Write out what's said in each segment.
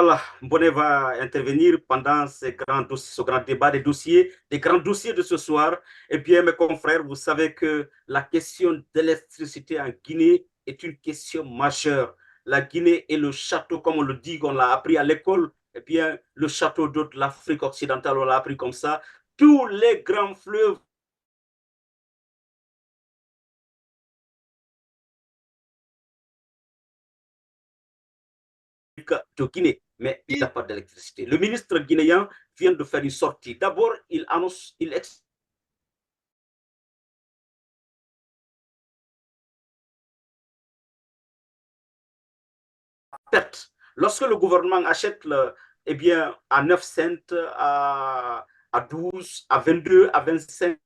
Voilà, Mboné va intervenir pendant ce grand débat des grands dossiers de ce soir. Eh bien, mes confrères, vous savez que la question d'électricité en Guinée est une question majeure. La Guinée est le château, comme on le dit, on l'a appris à l'école. Eh bien, le château d'eau de l'Afrique occidentale, on l'a appris comme ça. Tous les grands fleuves de Guinée, mais il n'y a pas d'électricité. Le ministre guinéen vient de faire une sortie. D'abord, il annonce, il perte. Lorsque le gouvernement achète eh bien, à 9 cents, à 12, à 22, à 25,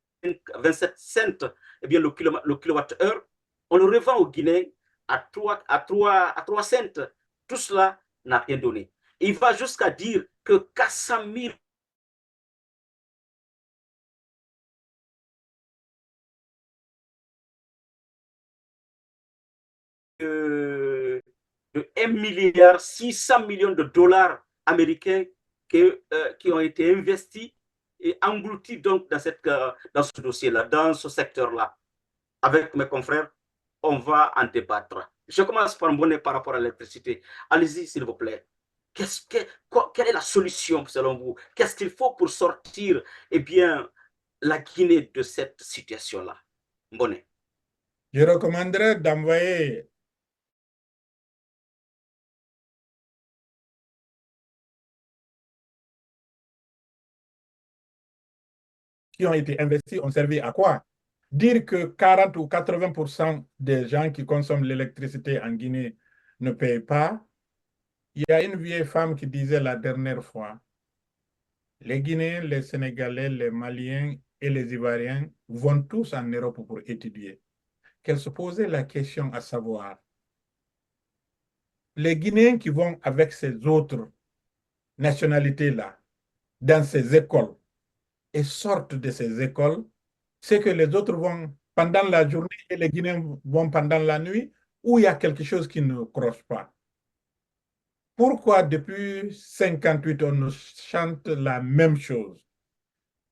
à 27 cents, eh bien, le kilowattheure, on le revend au Guinéen à 3 cents. Tout cela n'a rien donné. Il va jusqu'à dire que 400 000 de 1 milliard 600 millions de dollars américains qui ont été investis et engloutis donc dans ce dossier-là, dans ce secteur-là. Avec mes confrères, on va en débattre. Je commence par Mboné par rapport à l'électricité. Allez-y, s'il vous plaît. Quelle est la solution selon vous? Qu'est-ce qu'il faut pour sortir eh bien, la Guinée de cette situation-là? Mboné. Je recommanderais d'envoyer qui ont été investis ont servi à quoi? Dire que 40 ou 80% des gens qui consomment l'électricité en Guinée ne payent pas. Il y a une vieille femme qui disait la dernière fois, les Guinéens, les Sénégalais, les Maliens et les Ivoiriens vont tous en Europe pour étudier. Qu'elle se posait la question à savoir, les Guinéens qui vont avec ces autres nationalités-là dans ces écoles et sortent de ces écoles, c'est que les autres vont pendant la journée et les Guinéens vont pendant la nuit, ou il y a quelque chose qui ne croche pas. Pourquoi depuis 58 on nous chante la même chose?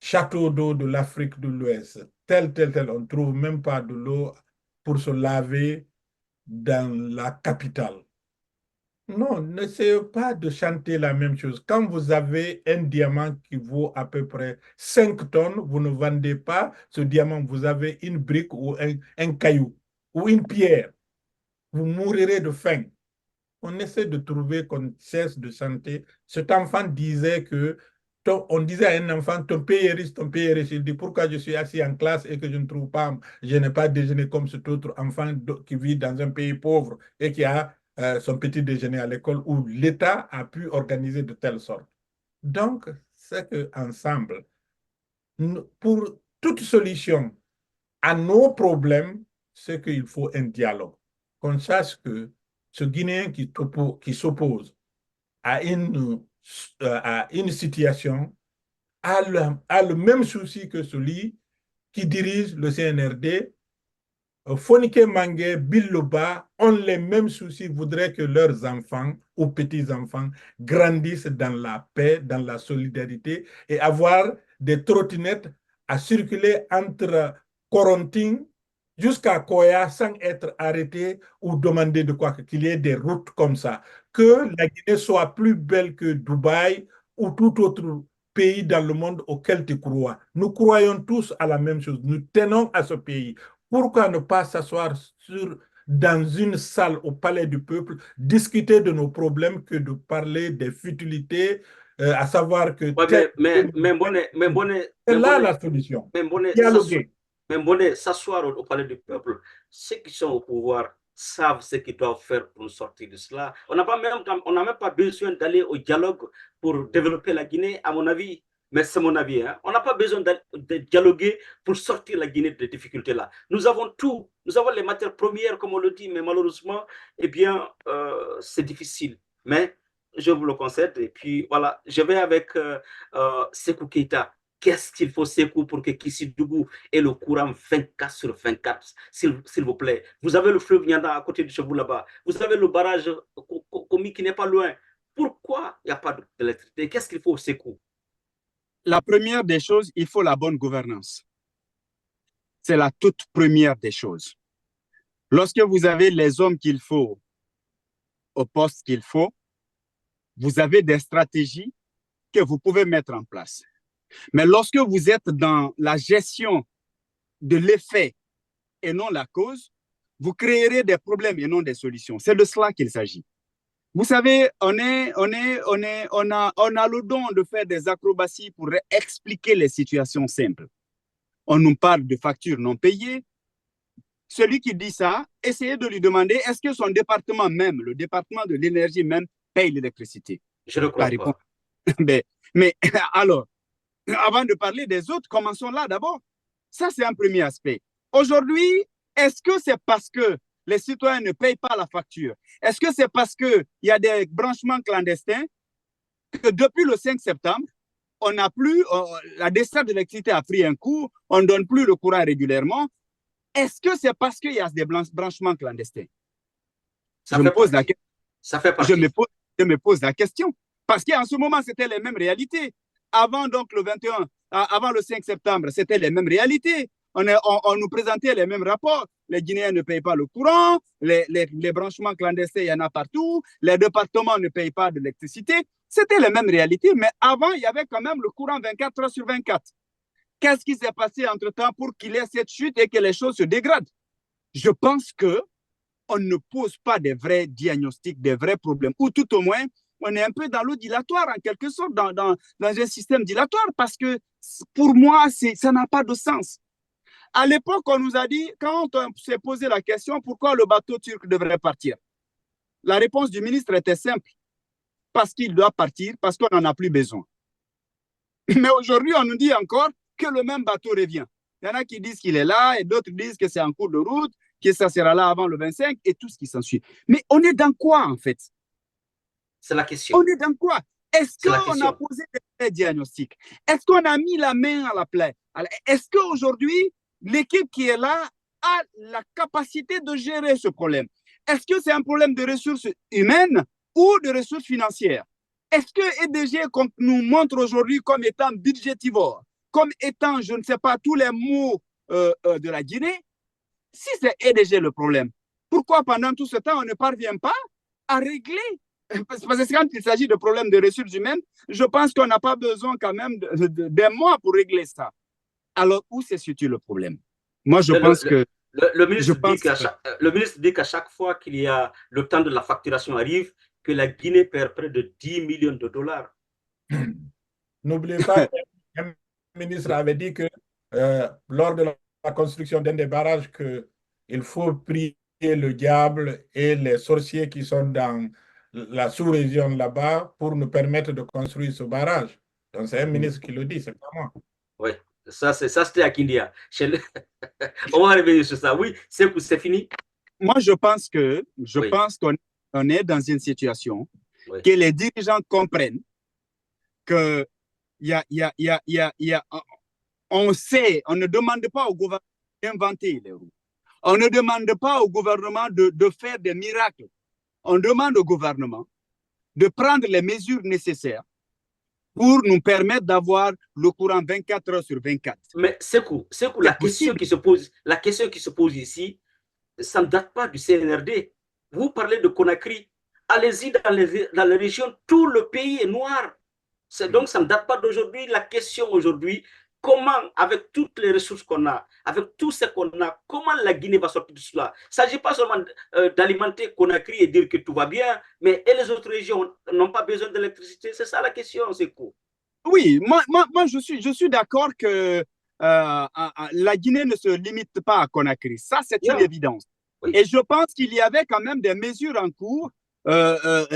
Château d'eau de l'Afrique de l'Ouest, tel, on ne trouve même pas de l'eau pour se laver dans la capitale. Non, n'essayez pas de chanter la même chose. Quand vous avez un diamant qui vaut à peu près 5 tonnes, vous ne vendez pas ce diamant, vous avez une brique ou un caillou ou une pierre. Vous mourirez de faim. On essaie de trouver qu'on cesse de chanter. Cet enfant disait que, on disait à un enfant, ton pays est riche, ton pays est riche. Il dit, pourquoi je suis assis en classe et que je ne trouve pas, je n'ai pas déjeuné comme cet autre enfant qui vit dans un pays pauvre et qui a son petit déjeuner à l'école où l'État a pu organiser de telle sorte. Donc, c'est qu'ensemble, pour toute solution à nos problèmes, c'est qu'il faut un dialogue. Qu'on sache que ce Guinéen qui s'oppose à une situation a le même souci que celui qui dirige le CNRD. Fonike Mangue, Bill Loba ont les mêmes soucis, voudraient que leurs enfants ou petits-enfants grandissent dans la paix, dans la solidarité et avoir des trottinettes à circuler entre Coronting jusqu'à Koya sans être arrêté ou demander de quoi qu'il y ait des routes comme ça. Que la Guinée soit plus belle que Dubaï ou tout autre pays dans le monde auquel tu crois. Nous croyons tous à la même chose. Nous tenons à ce pays. Pourquoi ne pas s'asseoir dans une salle au Palais du Peuple, discuter de nos problèmes que de parler des futilités, à savoir que Ouais, c'est là la solution. Dialoguer. Mais Mboné, s'asseoir au palais du peuple, ceux qui sont au pouvoir savent ce qu'ils doivent faire pour nous sortir de cela. On n'a même pas besoin d'aller au dialogue pour développer la Guinée, à mon avis. Mais c'est mon avis. Hein. On n'a pas besoin de dialoguer pour sortir la Guinée de ces difficultés-là. Nous avons tout. Nous avons les matières premières, comme on le dit, mais malheureusement, eh bien, c'est difficile. Mais je vous le concède. Et puis, voilà, je vais avec Sékou Keïta. Qu'est-ce qu'il faut, Sékou, pour que Kissidougou ait le courant 24 sur 24, s'il vous plaît? Vous avez le fleuve Nyanda à côté de chez vous là-bas. Vous avez le barrage Komi qui n'est pas loin. Pourquoi il n'y a pas d'électricité? Qu'est-ce qu'il faut au Sékou? La première des choses, il faut la bonne gouvernance. C'est la toute première des choses. Lorsque vous avez les hommes qu'il faut au poste qu'il faut, vous avez des stratégies que vous pouvez mettre en place. Mais lorsque vous êtes dans la gestion de l'effet et non la cause, vous créerez des problèmes et non des solutions. C'est de cela qu'il s'agit. Vous savez, on a le don de faire des acrobaties pour expliquer les situations simples. On nous parle de factures non payées. Celui qui dit ça, essayez de lui demander est-ce que son département même, le département de l'énergie même, paye l'électricité? Je ne crois pas. Mais alors, avant de parler des autres, commençons là d'abord. Ça, c'est un premier aspect. Aujourd'hui, est-ce que c'est parce que les citoyens ne payent pas la facture? Est-ce que c'est parce qu'il y a des branchements clandestins que depuis le 5 septembre, on n'a plus, la desserte de l'électricité a pris un coup, on ne donne plus le courant régulièrement? Est-ce que c'est parce qu'il y a des branchements clandestins? Je me pose la question. Parce qu'en ce moment, c'était les mêmes réalités. Avant donc le 21, avant le 5 septembre, c'était les mêmes réalités. On nous présentait les mêmes rapports. Les Guinéens ne payent pas le courant, les branchements clandestins, il y en a partout, les départements ne payent pas d'électricité. C'était les mêmes réalités, mais avant, il y avait quand même le courant 24 heures sur 24. Qu'est-ce qui s'est passé entre-temps pour qu'il y ait cette chute et que les choses se dégradent? Je pense qu'on ne pose pas des vrais diagnostics, des vrais problèmes, ou tout au moins, on est un peu dans l'eau dilatoire, en quelque sorte, dans un système dilatoire, parce que pour moi, ça n'a pas de sens. À l'époque, on nous a dit, quand on s'est posé la question, pourquoi le bateau turc devrait partir? La réponse du ministre était simple, parce qu'il doit partir, parce qu'on n'en a plus besoin. Mais aujourd'hui, on nous dit encore que le même bateau revient. Il y en a qui disent qu'il est là, et d'autres disent que c'est en cours de route, que ça sera là avant le 25, et tout ce qui s'ensuit. Mais on est dans quoi, en fait? C'est la question. On est dans quoi? Est-ce qu'on a posé des diagnostics? Est-ce qu'on a mis la main à la plaie? Est-ce qu'aujourd'hui, l'équipe qui est là a la capacité de gérer ce problème? Est-ce que c'est un problème de ressources humaines ou de ressources financières? Est-ce que EDG nous montre aujourd'hui comme étant budgétivore, comme étant, je ne sais pas, tous les mots de la Guinée? Si c'est EDG le problème, pourquoi pendant tout ce temps, on ne parvient pas à régler? Parce que quand il s'agit de problèmes de ressources humaines, je pense qu'on n'a pas besoin quand même d'un mois pour régler ça. Alors, où se situe le problème? Moi, je pense que... Le ministre dit qu'à chaque fois qu'il y a le temps de la facturation arrive, que la Guinée perd près de 10 millions de dollars. N'oubliez pas qu'un ministre avait dit que lors de la construction d'un des barrages, qu'il faut prier le diable et les sorciers qui sont dans la sous-région là-bas pour nous permettre de construire ce barrage. Donc c'est un ministre qui le dit, c'est pas moi. Oui, ça c'était à Kindia. On va revenir sur ça. Oui, c'est fini. Moi, je pense qu'on est dans une situation que les dirigeants comprennent que on sait, on ne demande pas au gouvernement d'inventer les roues. On ne demande pas au gouvernement de faire des miracles. On demande au gouvernement de prendre les mesures nécessaires pour nous permettre d'avoir le courant 24 heures sur 24. Mais Sékou, la question qui se pose ici, ça ne date pas du CNRD. Vous parlez de Conakry. Allez-y dans les régions, tout le pays est noir. Donc, ça ne date pas d'aujourd'hui. La question aujourd'hui, comment, avec toutes les ressources qu'on a, avec tout ce qu'on a, comment la Guinée va sortir de cela? Il ne s'agit pas seulement d'alimenter Conakry et dire que tout va bien, mais et les autres régions n'ont pas besoin d'électricité. C'est ça la question, Sékou. Oui, moi je suis d'accord que la Guinée ne se limite pas à Conakry. Ça, c'est une évidence. Oui. Et je pense qu'il y avait quand même des mesures en cours. Je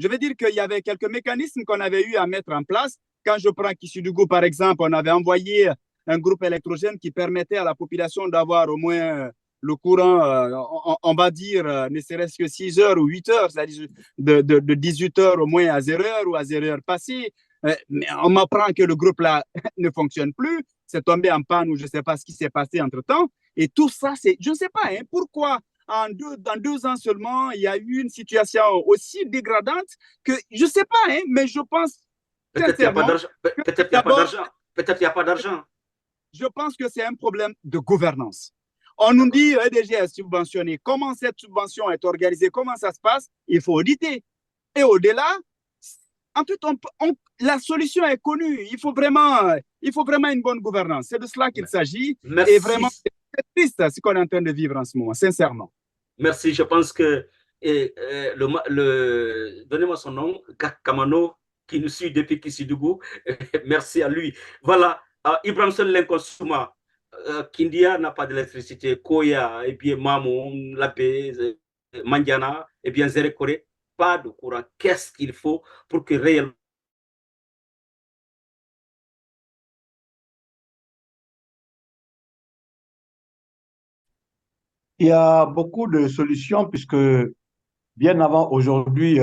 veux dire qu'il y avait quelques mécanismes qu'on avait eu à mettre en place. Quand je prends Kissoudjougou, par exemple, on avait envoyé un groupe électrogène qui permettait à la population d'avoir au moins le courant, on va dire, ne serait-ce que 6 heures ou 8 heures, c'est-à-dire de 18 heures au moins à 0 heure ou à 0 heure passée. Mais on m'apprend que le groupe là ne fonctionne plus, c'est tombé en panne ou je ne sais pas ce qui s'est passé entre-temps. Et tout ça, je ne sais pas pourquoi dans 2 ans seulement, il y a eu une situation aussi dégradante que, je ne sais pas, hein, mais je pense Peut-être qu'il n'y a pas sincèrement d'argent. que Peut-être qu'il n'y a pas d'abord, d'argent. Peut-être qu'il n'y a pas d'argent. je pense que c'est un problème de gouvernance. On nous dit EDG est subventionné. Comment cette subvention est organisée? Comment ça se passe? Il faut auditer. Et au-delà, en tout, la solution est connue. Il faut vraiment une bonne gouvernance. C'est de cela qu'il s'agit. Et vraiment, Merci. c'est triste ce qu'on est en train de vivre en ce moment, sincèrement. Merci. Je pense que donnez-moi son nom, Kamano, qui nous suit depuis Kissidougou. Merci à lui. Voilà. Ibrahim Lenko Souma, Kindia n'a pas d'électricité. Koya, et bien Mamou, Lapé, Mandiana, et bien Zérekore, pas de courant. Qu'est-ce qu'il faut pour que réellement Il y a beaucoup de solutions puisque bien avant aujourd'hui,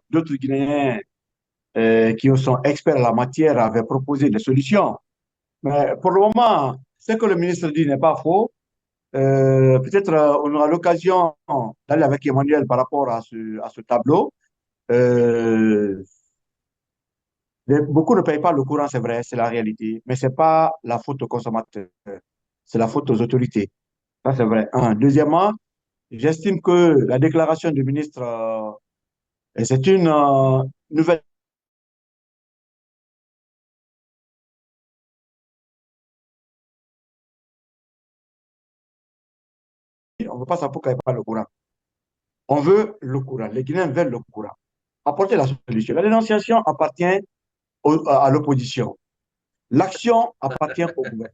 d'autres Guinéens qui sont experts en la matière avaient proposé des solutions. Mais pour le moment, ce que le ministre dit n'est pas faux. Peut-être on aura l'occasion d'aller avec Emmanuel par rapport à ce tableau. Beaucoup ne payent pas le courant, c'est vrai, c'est la réalité, mais ce n'est pas la faute aux consommateurs, c'est la faute aux autorités. Ça, c'est vrai. Un. Deuxièmement, j'estime que la déclaration du ministre, c'est une nouvelle. On ne veut pas savoir pourquoi il n'y a pas le courant. On veut le courant. Les Guinéens veulent le courant. Apporter la solution. La dénonciation appartient à l'opposition. L'action appartient au gouvernement.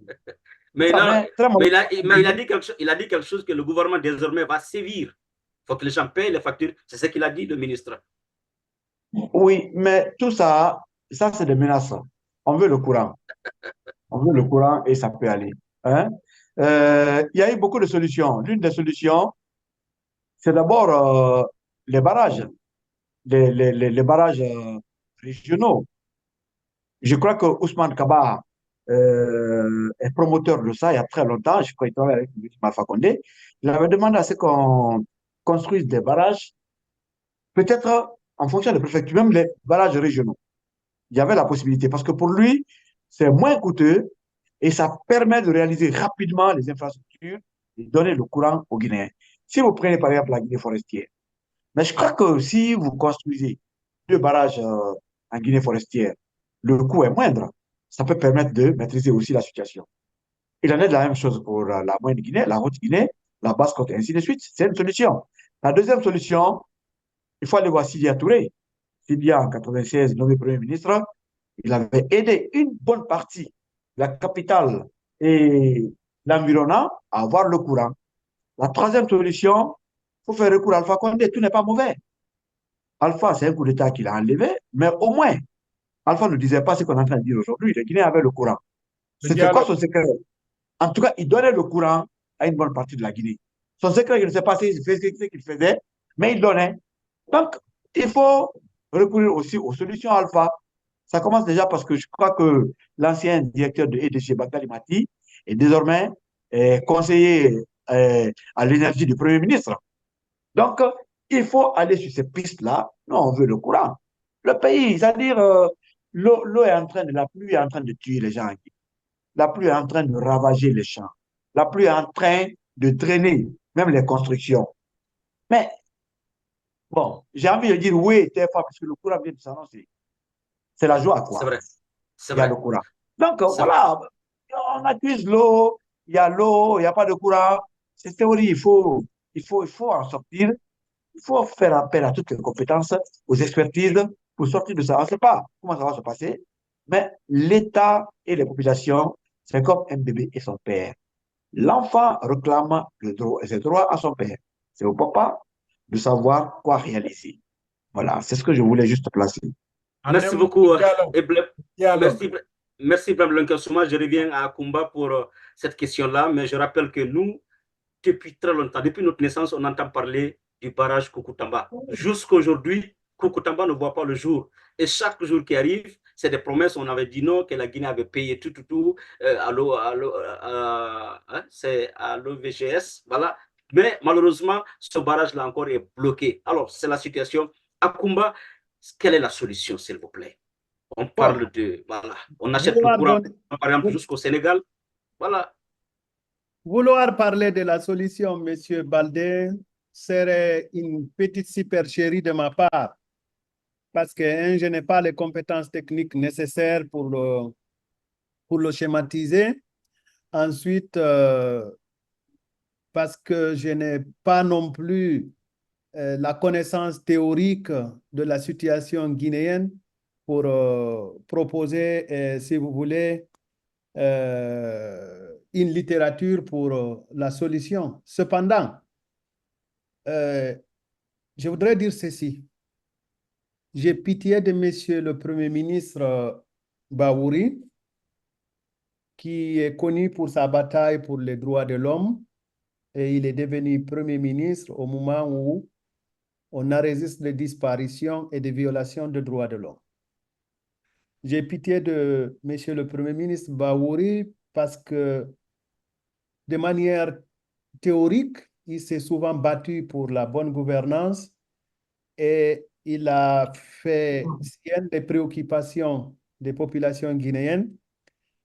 Mais, Ça, là, très mais, il a dit quelque chose que le gouvernement désormais va sévir. Il faut que les gens payent les factures. C'est ce qu'il a dit, le ministre. Oui, mais tout ça, ça c'est des menaces. On veut le courant. On veut le courant et ça peut aller. Hein? Il y a eu beaucoup de solutions. L'une des solutions, c'est d'abord les barrages, les barrages régionaux. Je crois que Ousmane Kaba est promoteur de ça il y a très longtemps. Je crois qu'il travaille avec Alpha Condé. Il avait demandé à ce qu'on construise des barrages, peut-être en fonction des préfectures, même les barrages régionaux. Il y avait la possibilité parce que pour lui, c'est moins coûteux et ça permet de réaliser rapidement les infrastructures et donner le courant aux Guinéens. Si vous prenez par exemple la Guinée forestière, mais je crois que si vous construisez 2 barrages en Guinée forestière, le coût est moindre. Ça peut permettre de maîtriser aussi la situation. Il en est de la même chose pour la moyenne Guinée, la haute Guinée, la basse côte, et ainsi de suite. C'est une solution. La deuxième solution, il faut aller voir Sidia Touré. Sidia, en 96, nommé Premier ministre, il avait aidé une bonne partie de la capitale et l'environnement à avoir le courant. La troisième solution, il faut faire recours à Alpha Condé. Tout n'est pas mauvais. Alpha, c'est un coup d'État qu'il a enlevé, mais au moins, Alpha ne disait pas ce qu'on est en train de dire aujourd'hui. Les Guinéens avaient le courant. C'était quoi son secret? En tout cas, il donnait le courant à une bonne partie de la Guinée. Son secret, je ne sais pas ce qu'il faisait, mais il donnait. Donc, il faut recourir aussi aux solutions alpha. Ça commence déjà parce que je crois que l'ancien directeur de EDG, Bakali Mati, est désormais conseiller à l'énergie du Premier ministre. Donc, il faut aller sur ces pistes-là. Non, on veut le courant. Le pays, c'est-à-dire, l'eau est en train de, la pluie est en train de tuer les gens. La pluie est en train de ravager les champs. La pluie est en train de drainer même les constructions. Mais, bon, j'ai envie de dire oui, TFA, parce que le courant vient de s'annoncer. C'est la joie, quoi. C'est vrai. C'est Il y a vrai. le courant. Donc, voilà, on accuse l'eau, il y a l'eau, il n'y a pas de courant. C'est théorie, il faut en sortir. Il faut faire appel à toutes les compétences, aux expertises pour sortir de ça. On ne sait pas comment ça va se passer, mais l'État et les populations, c'est comme un bébé et son père. L'enfant réclame ses droits à son père. C'est au papa de savoir quoi réaliser. Voilà, c'est ce que je voulais juste placer. Merci beaucoup. Merci, Ibrahim Lenkesouma. Je reviens à Kumba pour cette question-là, mais je rappelle que nous, depuis très longtemps, depuis notre naissance, on entend parler du barrage Koukutamba. Jusqu'à aujourd'hui, Koukutamba ne voit pas le jour. Et chaque jour qui arrive, c'est des promesses. On avait dit non, que la Guinée avait payé tout, c'est à l'OVGS. Voilà. Mais malheureusement, ce barrage-là encore est bloqué. Alors, c'est la situation. À Kumba, quelle est la solution, s'il vous plaît? On parle de, voilà, on achète le courant, par exemple, jusqu'au Sénégal. Voilà. Vouloir parler de la solution, Monsieur Baldé, serait une petite supercherie de ma part, parce que je n'ai pas les compétences techniques nécessaires pour le schématiser. Ensuite, parce que je n'ai pas non plus la connaissance théorique de la situation guinéenne pour proposer, si vous voulez, une littérature pour la solution. Cependant, je voudrais dire ceci. J'ai pitié de Monsieur le Premier ministre Bawouri, qui est connu pour sa bataille pour les droits de l'homme, et il est devenu Premier ministre au moment où on enregistre des disparitions et des violations des droits de l'homme. J'ai pitié de Monsieur le Premier ministre Bawouri parce que de manière théorique, il s'est souvent battu pour la bonne gouvernance et il a fait sienne des préoccupations des populations guinéennes.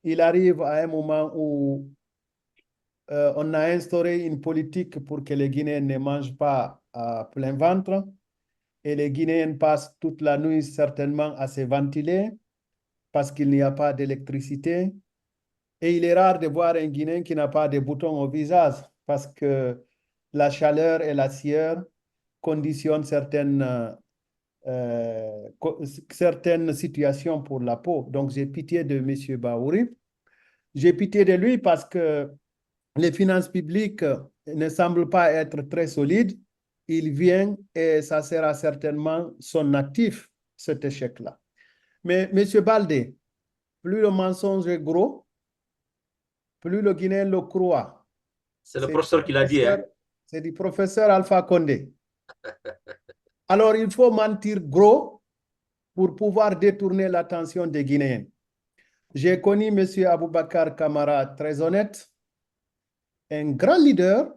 Il arrive à un moment où on a instauré une politique pour que les Guinéens ne mangent pas à plein ventre et les Guinéens passent toute la nuit certainement à se ventiler parce qu'il n'y a pas d'électricité. Et il est rare de voir un Guinéen qui n'a pas de boutons au visage parce que la chaleur et la sueur conditionnent certaines situations pour la peau. Donc, j'ai pitié de M. Baouri. J'ai pitié de lui parce que les finances publiques ne semblent pas être très solides. Il vient et ça sera certainement son actif, cet échec-là. Mais M. Baldé, plus le mensonge est gros, plus le Guinéen le croit. C'est le professeur qui l'a dit. Hein? C'est du professeur Alpha Condé. Alors, il faut mentir gros pour pouvoir détourner l'attention des Guinéens. J'ai connu M. Aboubakar Kamara très honnête, un grand leader,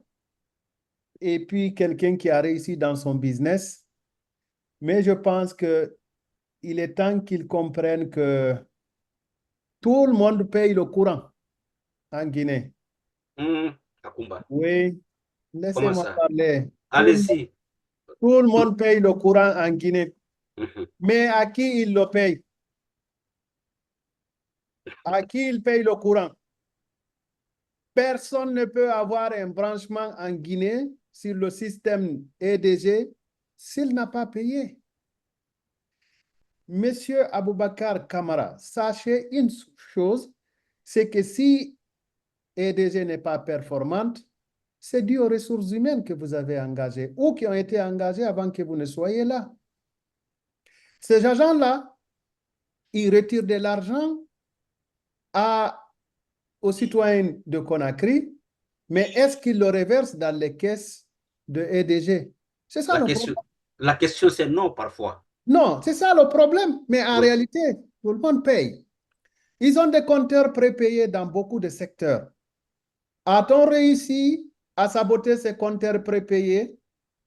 et puis quelqu'un qui a réussi dans son business. Mais je pense qu'il est temps qu'il comprenne que tout le monde paye le courant en Guinée. Akumba. Oui, laissez-moi parler. Allez-y. Tout le monde paye le courant en Guinée. Mais à qui il le paye? À qui il paye le courant? Personne ne peut avoir un branchement en Guinée sur le système EDG s'il n'a pas payé. Monsieur Aboubakar Kamara, sachez une chose, c'est que si EDG n'est pas performante, c'est dû aux ressources humaines que vous avez engagées ou qui ont été engagées avant que vous ne soyez là. Ces agents-là, ils retirent de l'argent aux citoyens de Conakry, mais est-ce qu'ils le reversent dans les caisses de EDG? C'est ça le problème. La question, c'est non parfois. Non, c'est ça le problème. Mais en réalité, tout le monde paye. Ils ont des compteurs prépayés dans beaucoup de secteurs. A-t-on réussi à saboter ces compteurs prépayés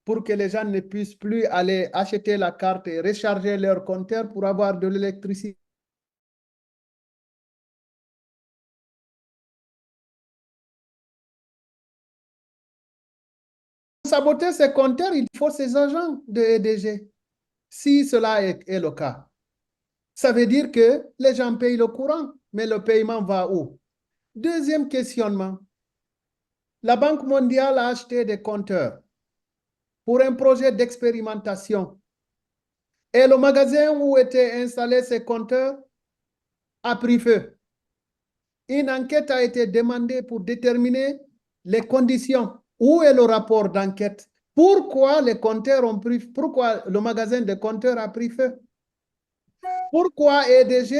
pour que les gens ne puissent plus aller acheter la carte et recharger leur compteur pour avoir de l'électricité? Pour saboter ces compteurs, il faut ces agents de EDG. Si cela est le cas, ça veut dire que les gens payent le courant, mais le paiement va où? Deuxième questionnement. La Banque mondiale a acheté des compteurs pour un projet d'expérimentation. Et le magasin où étaient installés ces compteurs a pris feu. Une enquête a été demandée pour déterminer les conditions. Où est le rapport d'enquête? Pourquoi les compteurs ont pris, pourquoi le magasin de compteurs a pris feu? Pourquoi EDG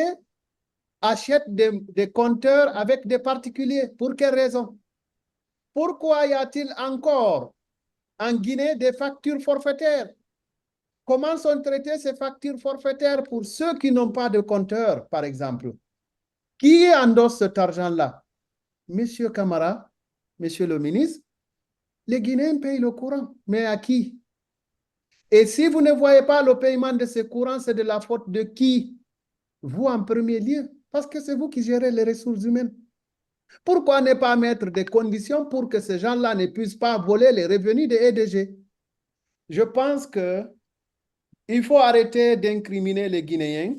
achète des compteurs avec des particuliers? Pour quelle raison? Pourquoi y a-t-il encore en Guinée des factures forfaitaires? Comment sont traitées ces factures forfaitaires pour ceux qui n'ont pas de compteur, par exemple? Qui endosse cet argent-là? Monsieur Kamara, monsieur le ministre, Les Guinéens payent le courant, mais à qui? Et si vous ne voyez pas le paiement de ce courant, c'est de la faute de qui? Vous en premier lieu, parce que c'est vous qui gérez les ressources humaines. Pourquoi ne pas mettre des conditions pour que ces gens-là ne puissent pas voler les revenus des EDG? Je pense qu'il faut arrêter d'incriminer les Guinéens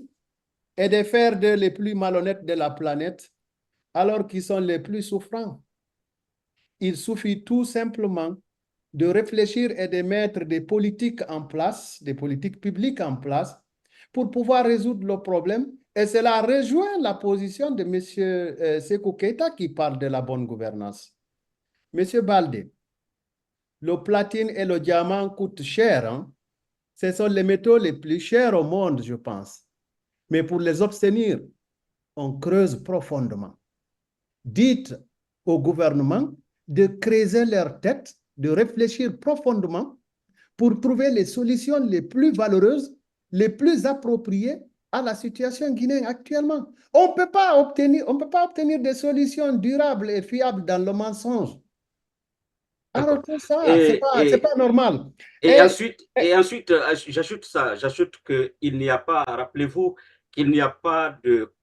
et de faire d'eux les plus malhonnêtes de la planète, alors qu'ils sont les plus souffrants. Il suffit tout simplement de réfléchir et de mettre des politiques en place, des politiques publiques en place, pour pouvoir résoudre le problème. Et cela rejoint la position de M. Sékou Keïta qui parle de la bonne gouvernance. M. Baldé, le platine et le diamant coûtent cher. Hein? Ce sont les métaux les plus chers au monde, je pense. Mais pour les obtenir, on creuse profondément. Dites au gouvernement de creuser leur tête, de réfléchir profondément pour trouver les solutions les plus valeureuses, les plus appropriées à la situation guinéenne actuellement. On ne peut pas obtenir des solutions durables et fiables dans le mensonge. Alors tout ça, c'est pas normal. Ensuite, j'ajoute qu'il n'y a pas, rappelez-vous, qu'il n'y a pas de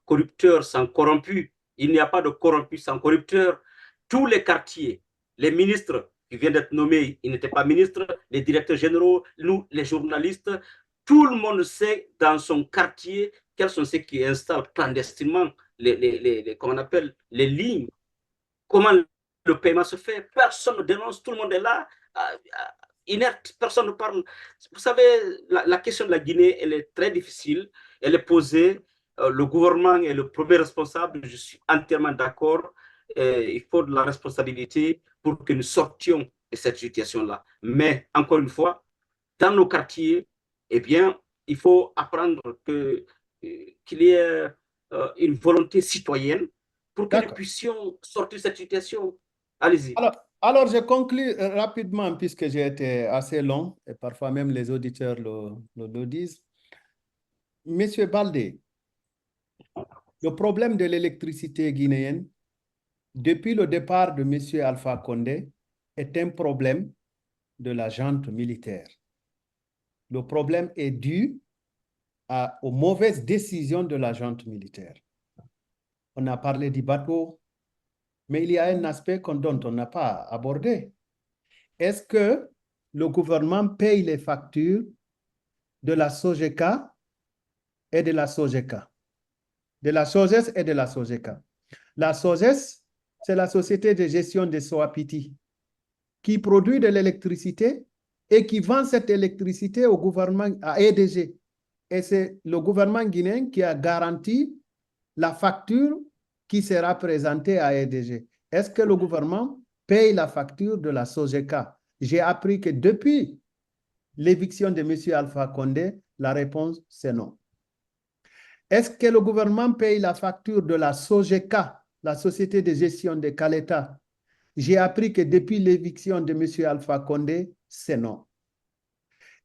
corrupteurs sans corrompus. Il n'y a pas de corrompus sans corrupteurs. Tous les quartiers, les ministres qui viennent d'être nommés, ils n'étaient pas ministres, les directeurs généraux, nous, les journalistes, tout le monde sait dans son quartier quels sont ceux qui installent clandestinement comment on appelle, les lignes, comment le paiement se fait. Personne ne dénonce, tout le monde est là, inerte, personne ne parle. Vous savez, la question de la Guinée, elle est très difficile, elle est posée. Le gouvernement est le premier responsable, je suis entièrement d'accord. Il faut de la responsabilité pour que nous sortions de cette situation-là. Mais, encore une fois, dans nos quartiers, eh bien, il faut apprendre qu'il y ait une volonté citoyenne pour que nous puissions sortir de cette situation. Allez-y. Alors, je conclue rapidement, puisque j'ai été assez long, et parfois même les auditeurs le disent. Monsieur Baldé, le problème de l'électricité guinéenne, depuis le départ de Monsieur Alpha Condé, est un problème de la junte militaire. Le problème est dû aux mauvaises décisions de la junte militaire. On a parlé du bateau, mais il y a un aspect dont on n'a pas abordé. Est-ce que le gouvernement paye les factures de la SOGECA et de la SOGECA? De la SOGES et de la SOGECA. La SOGES, c'est la société de gestion des Soapiti qui produit de l'électricité et qui vend cette électricité au gouvernement, à EDG. Et c'est le gouvernement guinéen qui a garanti la facture qui sera présentée à EDG. Est-ce que le gouvernement paye la facture de la SOGECA? J'ai appris que depuis l'éviction de M. Alpha Condé, la réponse c'est non. Est-ce que le gouvernement paye la facture de la SOGECA, la société de gestion de Caleta? J'ai appris que depuis l'éviction de M. Alpha Condé, c'est non.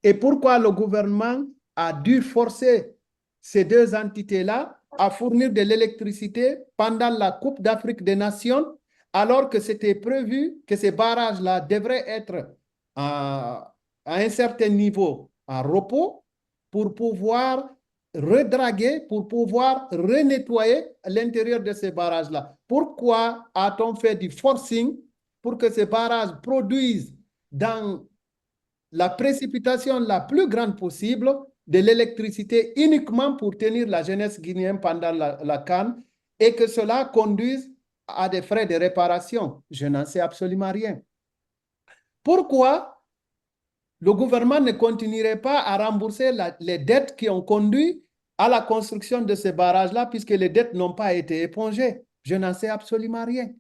Et pourquoi le gouvernement a dû forcer ces deux entités-là à fournir de l'électricité pendant la Coupe d'Afrique des Nations, alors que c'était prévu que ces barrages-là devraient être à un certain niveau en repos pour pouvoir redraguer, pour pouvoir renettoyer l'intérieur de ces barrages-là. Pourquoi a-t-on fait du forcing pour que ces barrages produisent dans la précipitation la plus grande possible de l'électricité uniquement pour tenir la jeunesse guinéenne pendant la CAN et que cela conduise à des frais de réparation? Je n'en sais absolument rien. Pourquoi le gouvernement ne continuerait pas à rembourser les dettes qui ont conduit à la construction de ces barrages-là, puisque les dettes n'ont pas été épongées? Je n'en sais absolument rien.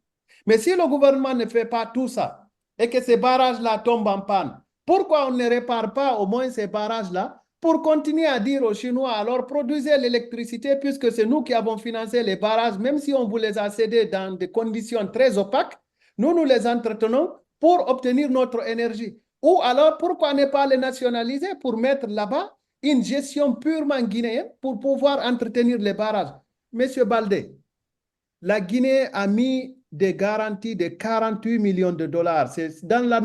Mais si le gouvernement ne fait pas tout ça et que ces barrages-là tombent en panne, pourquoi on ne répare pas au moins ces barrages-là pour continuer à dire aux Chinois, alors produisez l'électricité puisque c'est nous qui avons financé les barrages, même si on vous les a cédés dans des conditions très opaques, nous les entretenons pour obtenir notre énergie. Ou alors, pourquoi ne pas les nationaliser pour mettre là-bas une gestion purement guinéenne pour pouvoir entretenir les barrages? Monsieur Baldé, la Guinée a mis des garanties de 48 millions de dollars. C'est dans le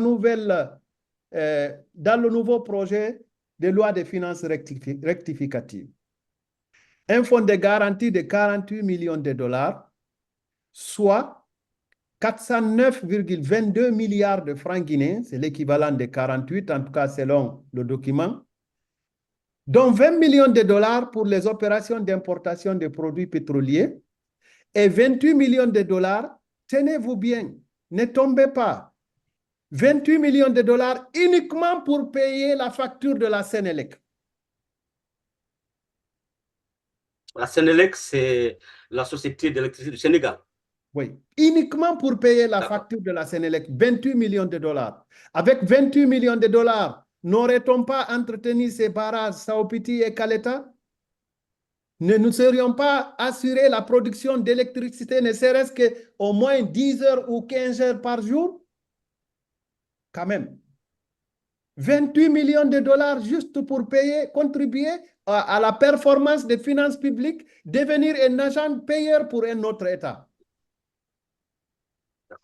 nouveau projet de loi de finances rectificative. Un fonds de garantie de 48 millions de dollars, soit 409,22 milliards de francs guinéens, c'est l'équivalent de 48, en tout cas selon le document, dont 20 millions de dollars pour les opérations d'importation de produits pétroliers et 28 millions de dollars, tenez-vous bien, ne tombez pas, 28 millions de dollars uniquement pour payer la facture de la Sénélec. La Sénélec, c'est la société d'électricité du Sénégal. Oui, uniquement pour payer la facture de la Sénélec, 28 millions de dollars. Avec 28 millions de dollars, n'aurait-on pas entretenu ces barrages Saopiti et Kaleta? Ne nous serions pas assuré la production d'électricité, ne serait-ce qu'au moins 10 heures ou 15 heures par jour? Quand même. 28 millions de dollars juste pour payer, contribuer à la performance des finances publiques, devenir un agent payeur pour un autre État.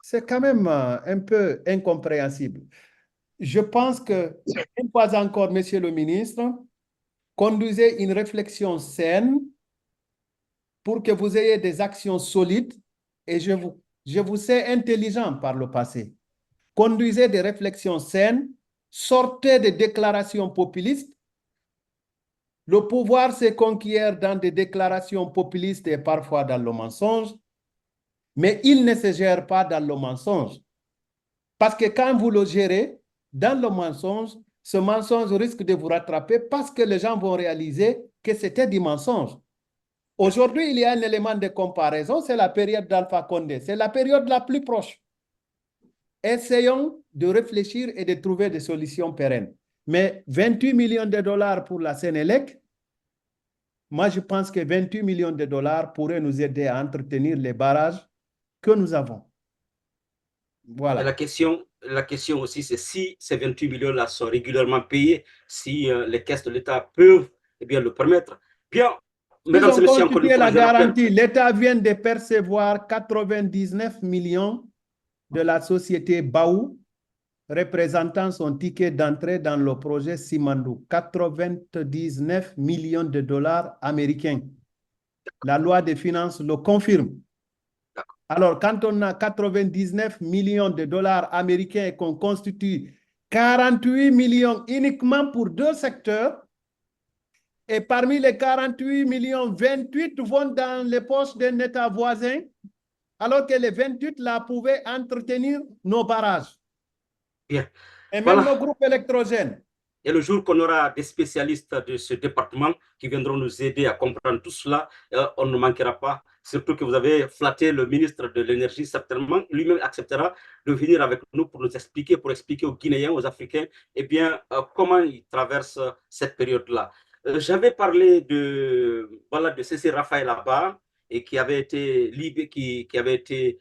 C'est quand même un peu incompréhensible. Je pense que, une fois encore, Monsieur le ministre, conduisez une réflexion saine pour que vous ayez des actions solides, et je vous sais intelligent par le passé. Conduisez des réflexions saines, sortez des déclarations populistes. Le pouvoir se conquiert dans des déclarations populistes et parfois dans le mensonge, mais il ne se gère pas dans le mensonge. Parce que quand vous le gérez dans le mensonge, ce mensonge risque de vous rattraper parce que les gens vont réaliser que c'était du mensonge. Aujourd'hui, il y a un élément de comparaison, c'est la période d'Alpha Condé. C'est la période la plus proche. Essayons de réfléchir et de trouver des solutions pérennes. Mais 28 millions de dollars pour la Sénélec, moi je pense que 28 millions de dollars pourraient nous aider à entretenir les barrages que nous avons. Voilà. Et la question aussi, c'est si ces 28 millions-là sont régulièrement payés, si les caisses de l'État peuvent bien, le permettre. Bien, mesdames et messieurs, encore une fois, la je rappelle. garantie. L'État vient de percevoir 99 millions de la société Baou, représentant son ticket d'entrée dans le projet Simandou. 99 millions de dollars américains. La loi des finances le confirme. Alors, quand on a 99 millions de dollars américains et qu'on constitue 48 millions uniquement pour 2 secteurs, et parmi les 48 millions, 28 vont dans les poches d'un État voisin, alors que les 28 là pouvaient entretenir nos barrages. Bien. Et Voilà. même nos groupes électrogènes. Et le jour qu'on aura des spécialistes de ce département qui viendront nous aider à comprendre tout cela, on ne manquera pas. Surtout que vous avez flatté le ministre de l'Énergie, certainement, lui-même acceptera de venir avec nous pour nous expliquer, pour expliquer aux Guinéens, aux Africains, eh bien, comment ils traversent cette période-là. J'avais parlé de, voilà, de Cécile Raphaël Abba, et qui avait été libéré, qui avait été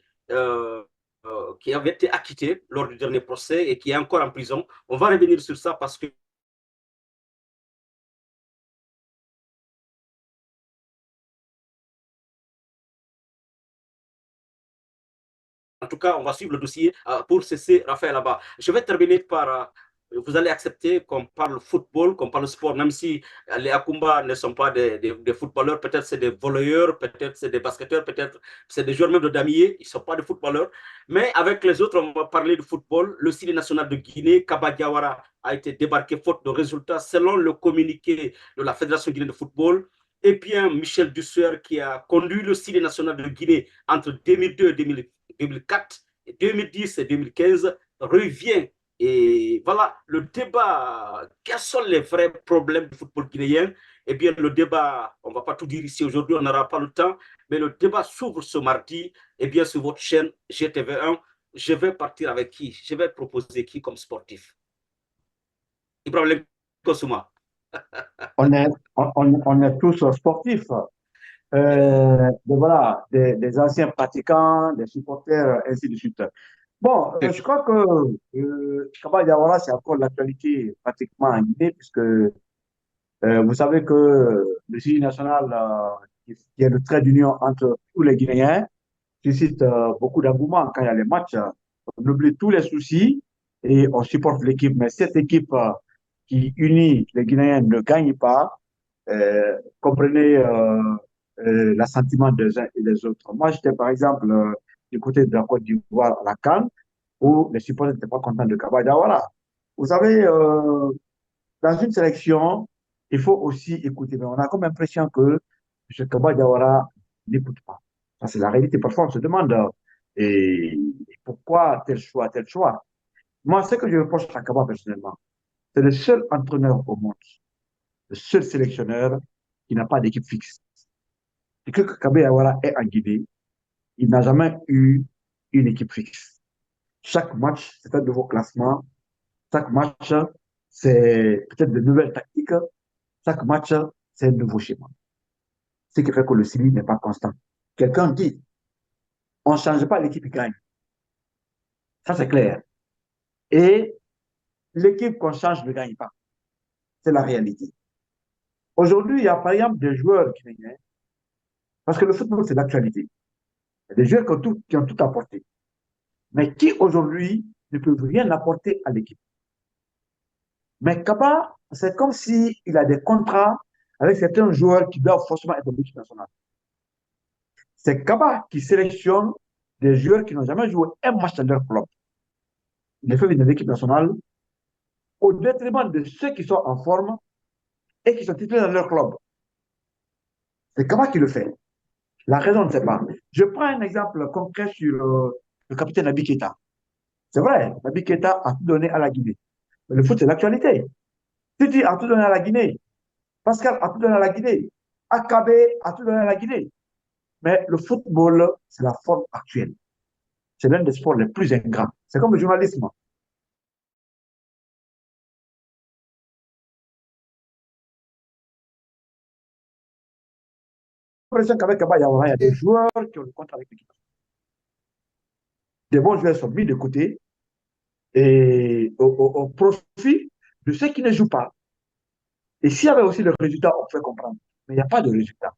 acquitté lors du dernier procès et qui est encore en prison. On va revenir sur ça parce que en tout cas, on va suivre le dossier pour cesser Raphaël Abba. Je vais terminer par, vous allez accepter qu'on parle football, qu'on parle sport, même si les Akumba ne sont pas des footballeurs, peut-être c'est des volleyeurs, peut-être c'est des basketteurs, peut-être c'est des joueurs même de damier, ils ne sont pas des footballeurs. Mais avec les autres, on va parler de football. Le Style national de Guinée, Kaba Diawara, a été débarqué faute de résultats selon le communiqué de la Fédération guinéenne de football. Et bien, Michel Dussuer, qui a conduit le Style national de Guinée entre 2002 et 2004, 2010 et 2015, revient. Et voilà, le débat, quels sont les vrais problèmes du football guinéen? Eh bien, le débat, on ne va pas tout dire ici aujourd'hui, on n'aura pas le temps, mais le débat s'ouvre ce mardi, eh bien, sur votre chaîne GTV1. Je vais partir avec qui? Je vais proposer qui comme sportif? Ibrahim Kosouma. On est tous sportifs. Voilà, des anciens pratiquants, des supporters, ainsi de suite. Bon, je crois que Kaba Diawara, c'est encore l'actualité pratiquement en Guinée, puisque vous savez que le signe national, qui est le trait d'union entre tous les Guinéens, suscite beaucoup d'engouement quand il y a les matchs. On oublie tous les soucis et on supporte l'équipe. Mais cette équipe qui unit les Guinéens ne gagne pas. Comprenez l'assentiment des uns et des autres. Moi, j'étais par exemple du côté de la Côte d'Ivoire à la CAN, où les supporters n'étaient pas contents de Kaba Diawara. Vous savez, dans une sélection, il faut aussi écouter. Mais on a comme l'impression que M. Kaba Diawara n'écoute pas. Ça, c'est la réalité. Parfois, on se demande et pourquoi tel choix, tel choix. Moi, ce que je reproche à Kaba personnellement, c'est le seul entraîneur au monde, le seul sélectionneur qui n'a pas d'équipe fixe. Et que Kaba Diawara est en Guinée, il n'a jamais eu une équipe fixe. Chaque match, c'est un nouveau classement. Chaque match, c'est peut-être de nouvelles tactiques. Chaque match, c'est un nouveau schéma. Ce qui fait que le suivi n'est pas constant. Quelqu'un dit, on ne change pas, l'équipe gagne. Ça, c'est clair. Et l'équipe qu'on change ne gagne pas. C'est la réalité. Aujourd'hui, il y a par exemple des joueurs guinéens, parce que le football, c'est l'actualité. Il y a des joueurs qui ont tout apporté, mais qui aujourd'hui ne peuvent rien apporter à l'équipe. Mais Kaba, c'est comme s'il a des contrats avec certains joueurs qui doivent forcément être dans l'équipe nationale. C'est Kaba qui sélectionne des joueurs qui n'ont jamais joué un match dans leur club. Il les fait venir dans l'équipe nationale au détriment de ceux qui sont en forme et qui sont titulaires dans leur club. C'est Kaba qui le fait. La raison, on ne sait pas. Je prends un exemple concret sur le capitaine Naby Keita. C'est vrai, Naby Keita a tout donné à la Guinée. Mais le foot, c'est l'actualité. Titi a tout donné à la Guinée. Pascal a tout donné à la Guinée. Akabe a tout donné à la Guinée. Mais le football, c'est la forme actuelle. C'est l'un des sports les plus ingrats. C'est comme le journalisme. J'ai l'impression qu'avec Kaba Diawara, il y a des joueurs qui ont le contrat avec l'équipe. Des bons joueurs sont mis de côté et au profit de ceux qui ne jouent pas. Et s'il y avait aussi le résultat, on pouvait comprendre. Mais il n'y a pas de résultat.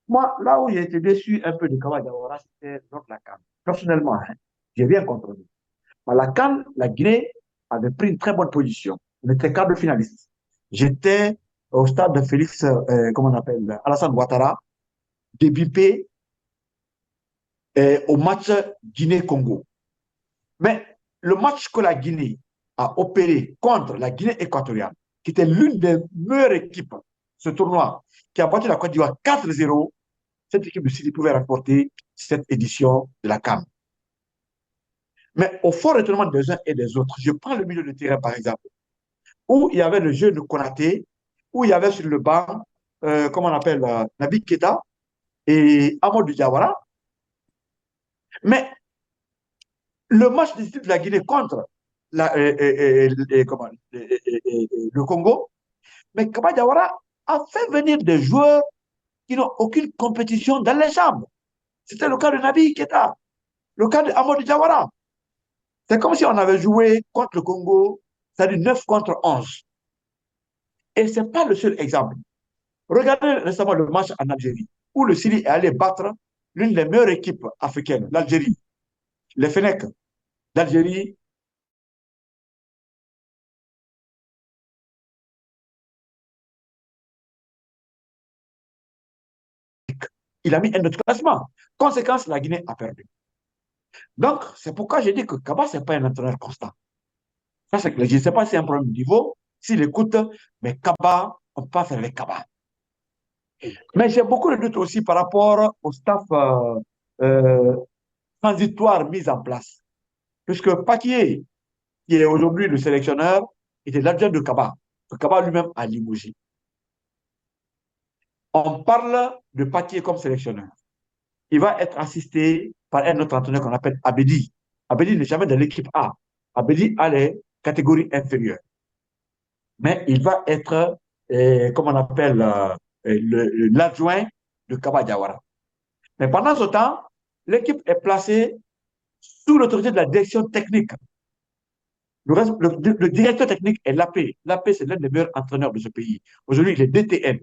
Moi, là où j'ai été déçu un peu de Kaba Diawara, c'était lors de la CAN. Personnellement, hein, j'ai rien contre lui. Mais la CAN, la Guinée avait pris une très bonne position. On était quart de finaliste. J'étais au stade de Félix, comment on appelle, Alassane Ouattara, débipé au match Guinée-Congo. Mais le match que la Guinée a opéré contre la Guinée équatoriale, qui était l'une des meilleures équipes, ce tournoi, qui a battu la Côte d'Ivoire 4-0, cette équipe de Sidi pouvait remporter cette édition de la CAN. Mais au fort étonnement des uns et des autres, je prends le milieu de terrain par exemple, où il y avait le jeu de Konaté, où il y avait sur le banc, comment on appelle, Naby Keita et Amadou Diawara. Mais le match de la Guinée contre le Congo, mais Kaba Diawara a fait venir des joueurs qui n'ont aucune compétition dans les jambes. C'était le cas de Naby Keita, le cas de Amadou Diawara. C'est comme si on avait joué contre le Congo, c'est-à-dire 9 contre 11. Et ce n'est pas le seul exemple. Regardez récemment le match en Algérie, où le Syrie est allé battre l'une des meilleures équipes africaines, l'Algérie, les Fennecs d'Algérie. Il a mis un autre classement. Conséquence, la Guinée a perdu. Donc, c'est pourquoi j'ai dit que Kaba, ce n'est pas un entraîneur constant. Ça, c'est que je ne sais pas si c'est un problème de niveau, s'il écoute, mais Kaba, on peut pas faire avec Kaba. Mais j'ai beaucoup de doutes aussi par rapport au staff transitoire mis en place. Puisque Paquier, qui est aujourd'hui le sélectionneur, était l'adjoint de Kaba, que Kaba lui-même a limogé. On parle de Paquier comme sélectionneur. Il va être assisté par un autre entraîneur qu'on appelle Abedi. Abedi n'est jamais dans l'équipe A. Abedi a les catégories inférieures. Mais il va être, comme on appelle, l'adjoint de Kaba Diawara. Mais pendant ce temps, l'équipe est placée sous l'autorité de la direction technique. Le directeur technique est l'AP. L'AP, c'est l'un des meilleurs entraîneurs de ce pays. Aujourd'hui, il est DTN.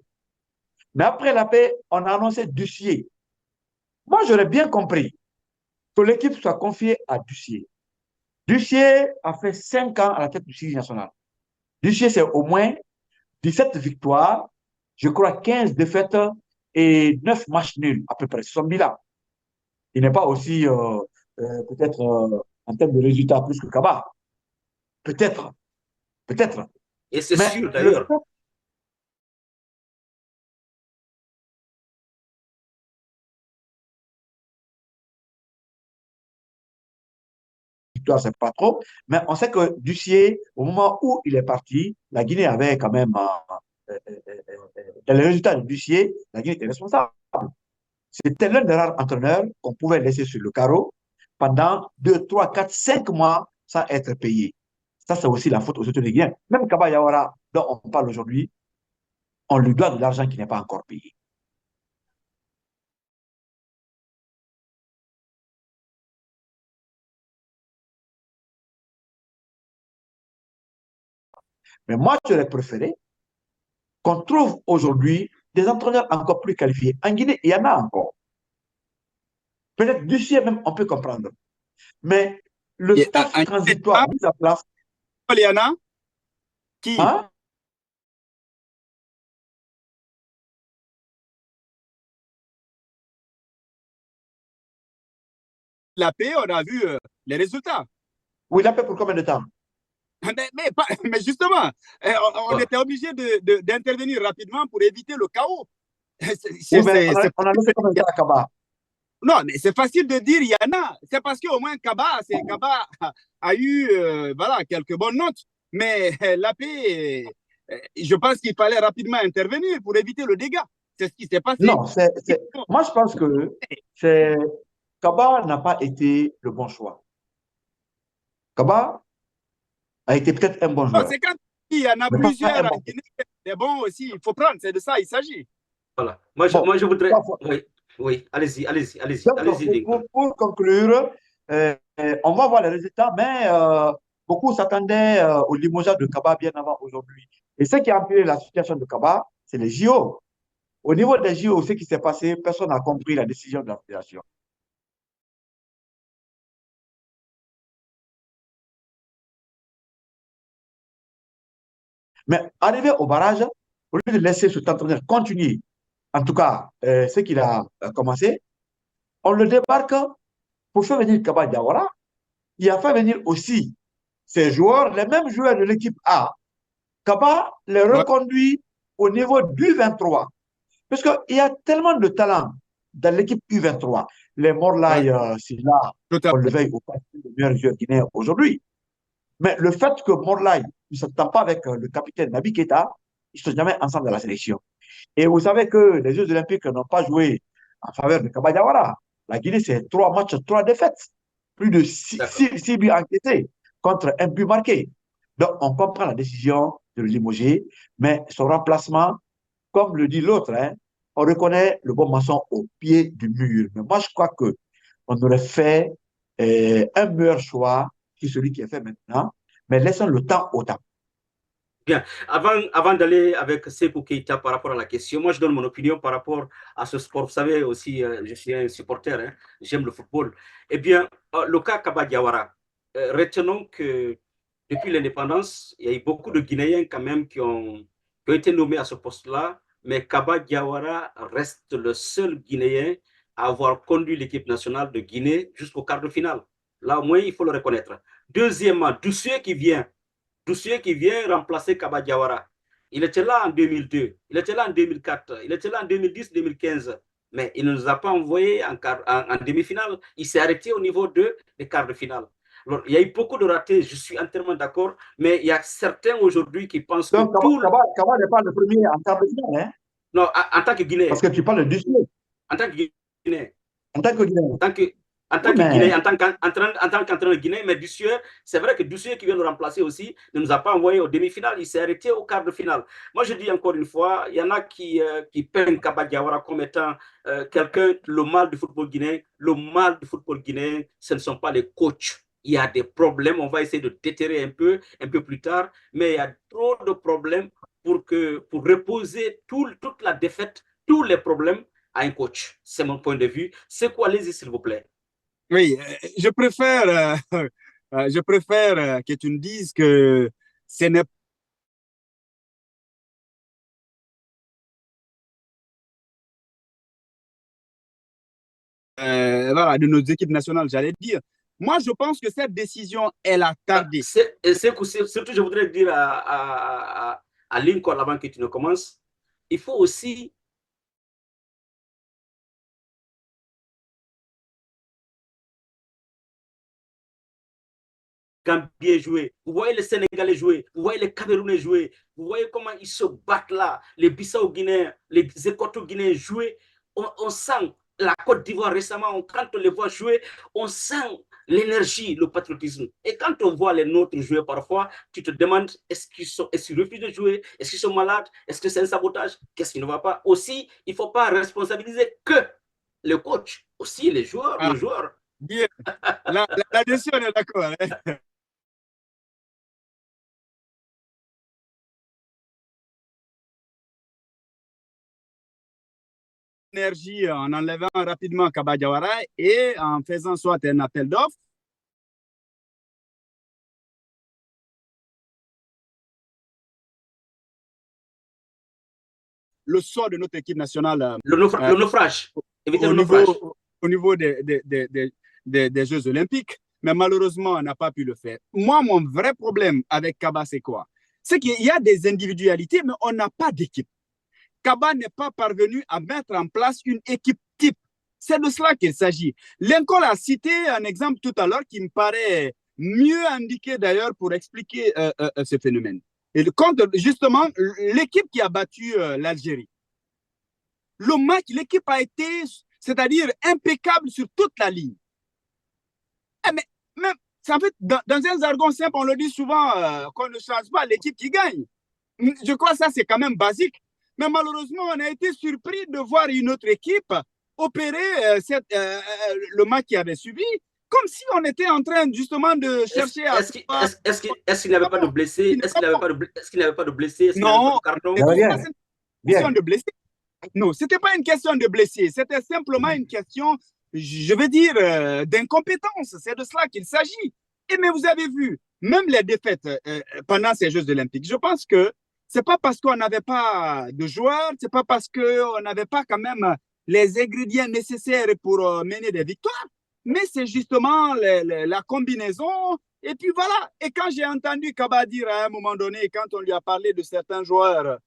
Mais après l'AP, on a annoncé Dussier. Moi, j'aurais bien compris que l'équipe soit confiée à Dussier. Dussier a fait 5 ans à la tête du Syrie national. Dussier, c'est au moins 17 victoires, je crois 15 défaites et 9 matchs nuls à peu près. C'est son bilan. Il n'est pas aussi, peut-être, en termes de résultats, plus que Kaba. Peut-être, peut-être. Et c'est Mais sûr le d'ailleurs. fait victoire, c'est pas trop. Mais on sait que Dussier, au moment où il est parti, la Guinée avait quand même, dans les résultats de Dussier, la Guinée était responsable. C'était l'un des rares entraîneurs qu'on pouvait laisser sur le carreau pendant 2, 3, 4, 5 mois sans être payé. Ça, c'est aussi la faute aux autorités guinéennes. Même Kaba Yawara, dont on parle aujourd'hui, on lui doit de l'argent qui n'est pas encore payé. Mais moi, j'aurais préféré qu'on trouve aujourd'hui des entraîneurs encore plus qualifiés. En Guinée, il y en a encore. Peut-être Dussier même, on peut comprendre. Mais le staff transitoire mis en place, Poliana, qui hein, l'a payé, on a vu les résultats. oui, il a fait pour combien de temps? Mais justement, on était obligé d'intervenir rapidement pour éviter le chaos. Oui, mais on a laissé combien de temps à Kaba? Non, mais c'est facile de dire il y en a. C'est parce qu'au moins Kaba a eu voilà, quelques bonnes notes. Mais l'AP, je pense qu'il fallait rapidement intervenir pour éviter le dégât. C'est ce qui s'est passé. Non, moi je pense que Kaba n'a pas été le bon choix. Kaba a été peut-être un bon joueur, C'est quand il y en a mais pas un plusieurs bon en Guinée, c'est bon aussi, il faut prendre, c'est de ça il s'agit. Voilà. bon, Moi, je voudrais. parfois. Oui, oui, allez-y, allez-y, allez-y, Donc, allez-y, Lincoln. pour conclure, on va voir les résultats, mais beaucoup s'attendaient au limogeage de Kaba bien avant aujourd'hui. Et ce qui a empiré la situation de Kaba, c'est les JO. Au niveau des JO, ce qui s'est passé, personne n'a compris la décision de la fédération. Mais arrivé au barrage, au lieu de laisser cet entraîneur continuer, en tout cas, ce qu'il a commencé, on le débarque pour faire venir Kaba Diawara. Il a fait venir aussi ses joueurs, les mêmes joueurs de l'équipe A. Kaba les Ouais. reconduit au niveau du 23. Parce qu'il y a tellement de talent dans l'équipe U23. Les Morlaï, c'est là, on le veille au pas le meilleur joueur guinéen aujourd'hui. Mais le fait que Morlaï ne s'entend pas avec le capitaine Nabi Keita, ils ne sont jamais ensemble dans la sélection. Et vous savez que les Jeux Olympiques n'ont pas joué en faveur de Kaba Diawara. La Guinée, c'est 3 matchs, 3 défaites. Plus de 6 buts enquêtés contre un but marqué. Donc, on comprend la décision de le limoger, mais son remplacement, comme le dit l'autre, hein, on reconnaît le bon maçon au pied du mur. Mais moi, je crois qu'on aurait fait un meilleur choix que celui qui est fait maintenant, mais laissons le temps au temps. Bien, avant d'aller avec Sekou Keita par rapport à la question, moi je donne mon opinion par rapport à ce sport. Vous savez aussi, je suis un supporter, hein, j'aime le football. Eh bien, le cas Kaba Diawara, retenons que depuis l'indépendance, il y a eu beaucoup de Guinéens quand même qui ont été nommés à ce poste-là, mais Kaba Diawara reste le seul Guinéen à avoir conduit l'équipe nationale de Guinée jusqu'au quart de finale. Là, au moins, il faut le reconnaître. Deuxièmement, Doucier qui vient remplacer Kaba Diawara. Il était là en 2002, il était là en 2004, il était là en 2010, 2015. Mais il ne nous a pas envoyés en demi-finale. Il s'est arrêté au niveau des quarts de finale. Alors, il y a eu beaucoup de ratés, je suis entièrement d'accord, mais il y a certains aujourd'hui qui pensent donc, que tout... Kaba n'est pas le premier en quart de finale, hein? Non, en tant que Guinéen. Parce que tu parles de Dussier. En tant que Guinéen. En tant que Guinéen. En tant que Guinée, en tant qu'entraîneur guinéen, mais Dussier, c'est vrai que Dussier qui vient le remplacer aussi ne nous a pas envoyé aux demi-finales, il s'est arrêté au quart de finale. Moi, je dis encore une fois, il y en a qui peignent Kaba Diawara comme étant quelqu'un, le mal du football guinéen. Le mal du football guinéen, ce ne sont pas les coachs. Il y a des problèmes, on va essayer de déterrer un peu plus tard, mais il y a trop de problèmes pour reposer toute la défaite, tous les problèmes à un coach. C'est mon point de vue. C'est quoi, allez-y, s'il vous plaît. Oui, je préfère que tu me dises que ce n'est voilà, de nos équipes nationales, j'allais dire. Moi, je pense que cette décision, elle a tardé. Surtout, je voudrais dire à Lincoln avant que tu ne commences, il faut aussi Gambien jouer, vous voyez les Sénégalais jouer, vous voyez les Camerounais jouer, vous voyez comment ils se battent là, les Bissau-Guinéens, les Équato-Guinéens jouer, on sent la Côte d'Ivoire récemment, quand on les voit jouer, on sent l'énergie, le patriotisme. Et quand on voit les nôtres jouer parfois, tu te demandes, est-ce qu'ils refusent de jouer? Est-ce qu'ils sont malades? Est-ce que c'est un sabotage? Qu'est-ce qui ne va pas? Aussi, il ne faut pas responsabiliser que le coach, aussi les joueurs, Ah, nos joueurs. bien. Là-dessus, on est d'accord. Hein. Énergie en enlevant rapidement Kaba Diawara et en faisant soit un appel d'offres. Le sort de notre équipe nationale Le naufrage. Éviter au le niveau, naufrage. au niveau des Jeux Olympiques, mais malheureusement, on n'a pas pu le faire. Moi, mon vrai problème avec Kaba, c'est quoi? C'est qu'il y a des individualités, mais on n'a pas d'équipe. Kaba n'est pas parvenu à mettre en place une équipe type. C'est de cela qu'il s'agit. Lincoln a cité un exemple tout à l'heure qui me paraît mieux indiqué d'ailleurs pour expliquer ce phénomène. Et contre justement l'équipe qui a battu l'Algérie. Le match, l'équipe a été, c'est-à-dire impeccable sur toute la ligne. Mais même, en fait, dans un jargon simple, on le dit souvent qu'on ne change pas l'équipe qui gagne. Je crois que ça, c'est quand même basique. Mais malheureusement, on a été surpris de voir une autre équipe opérer le match qui avait suivi, comme si on était en train justement de chercher à... Est-ce qu'il n'avait pas de blessés? Est-ce qu'il n'avait pas de blessés? Non, Il y avait rien. c'est une question de blessés. Non, ce n'était pas une question de blessés, c'était simplement une question, je veux dire, d'incompétence. C'est de cela qu'il s'agit. Et mais vous avez vu, même les défaites pendant ces Jeux olympiques, je pense que ce n'est pas parce qu'on n'avait pas de joueurs, ce n'est pas parce qu'on n'avait pas quand même les ingrédients nécessaires pour mener des victoires, mais c'est justement la combinaison. Et puis voilà. Et quand j'ai entendu Kaba dire à un moment donné, quand on lui a parlé de certains joueurs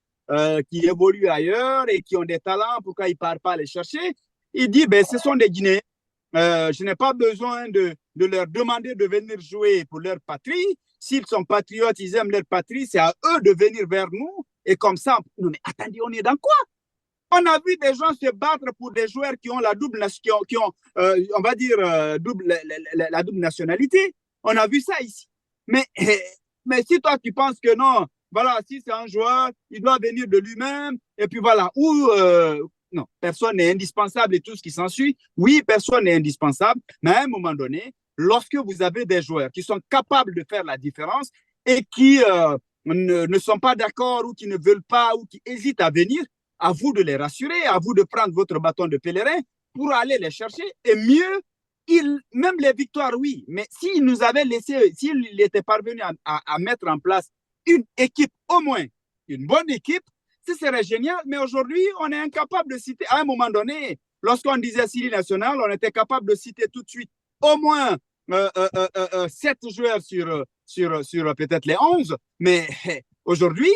qui évoluent ailleurs et qui ont des talents, pourquoi ils ne partent pas les chercher? Il dit, ben, ce sont des Guinéens. Je n'ai pas besoin de leur demander de venir jouer pour leur patrie. S'ils sont patriotes, ils aiment leur patrie, c'est à eux de venir vers nous. Et comme ça, non mais attendez, on est dans quoi? On a vu des gens se battre pour des joueurs qui ont la double, on va dire, la double nationalité. On a vu ça ici. Mais si toi, tu penses que non, voilà, si c'est un joueur, il doit venir de lui-même, et puis voilà, ou non, personne n'est indispensable et tout ce qui s'ensuit. Oui, personne n'est indispensable, mais à un moment donné, lorsque vous avez des joueurs qui sont capables de faire la différence et qui ne sont pas d'accord ou qui ne veulent pas ou qui hésitent à venir, à vous de les rassurer, à vous de prendre votre bâton de pèlerin pour aller les chercher. Et mieux, même les victoires, oui, mais s'il nous avait laissé, s'il était parvenu à mettre en place une équipe, au moins une bonne équipe, ce serait génial. Mais aujourd'hui, on est incapable de citer, à un moment donné, lorsqu'on disait Syrie nationale, on était capable de citer tout de suite au moins 7 joueurs sur peut-être les 11. Mais aujourd'hui,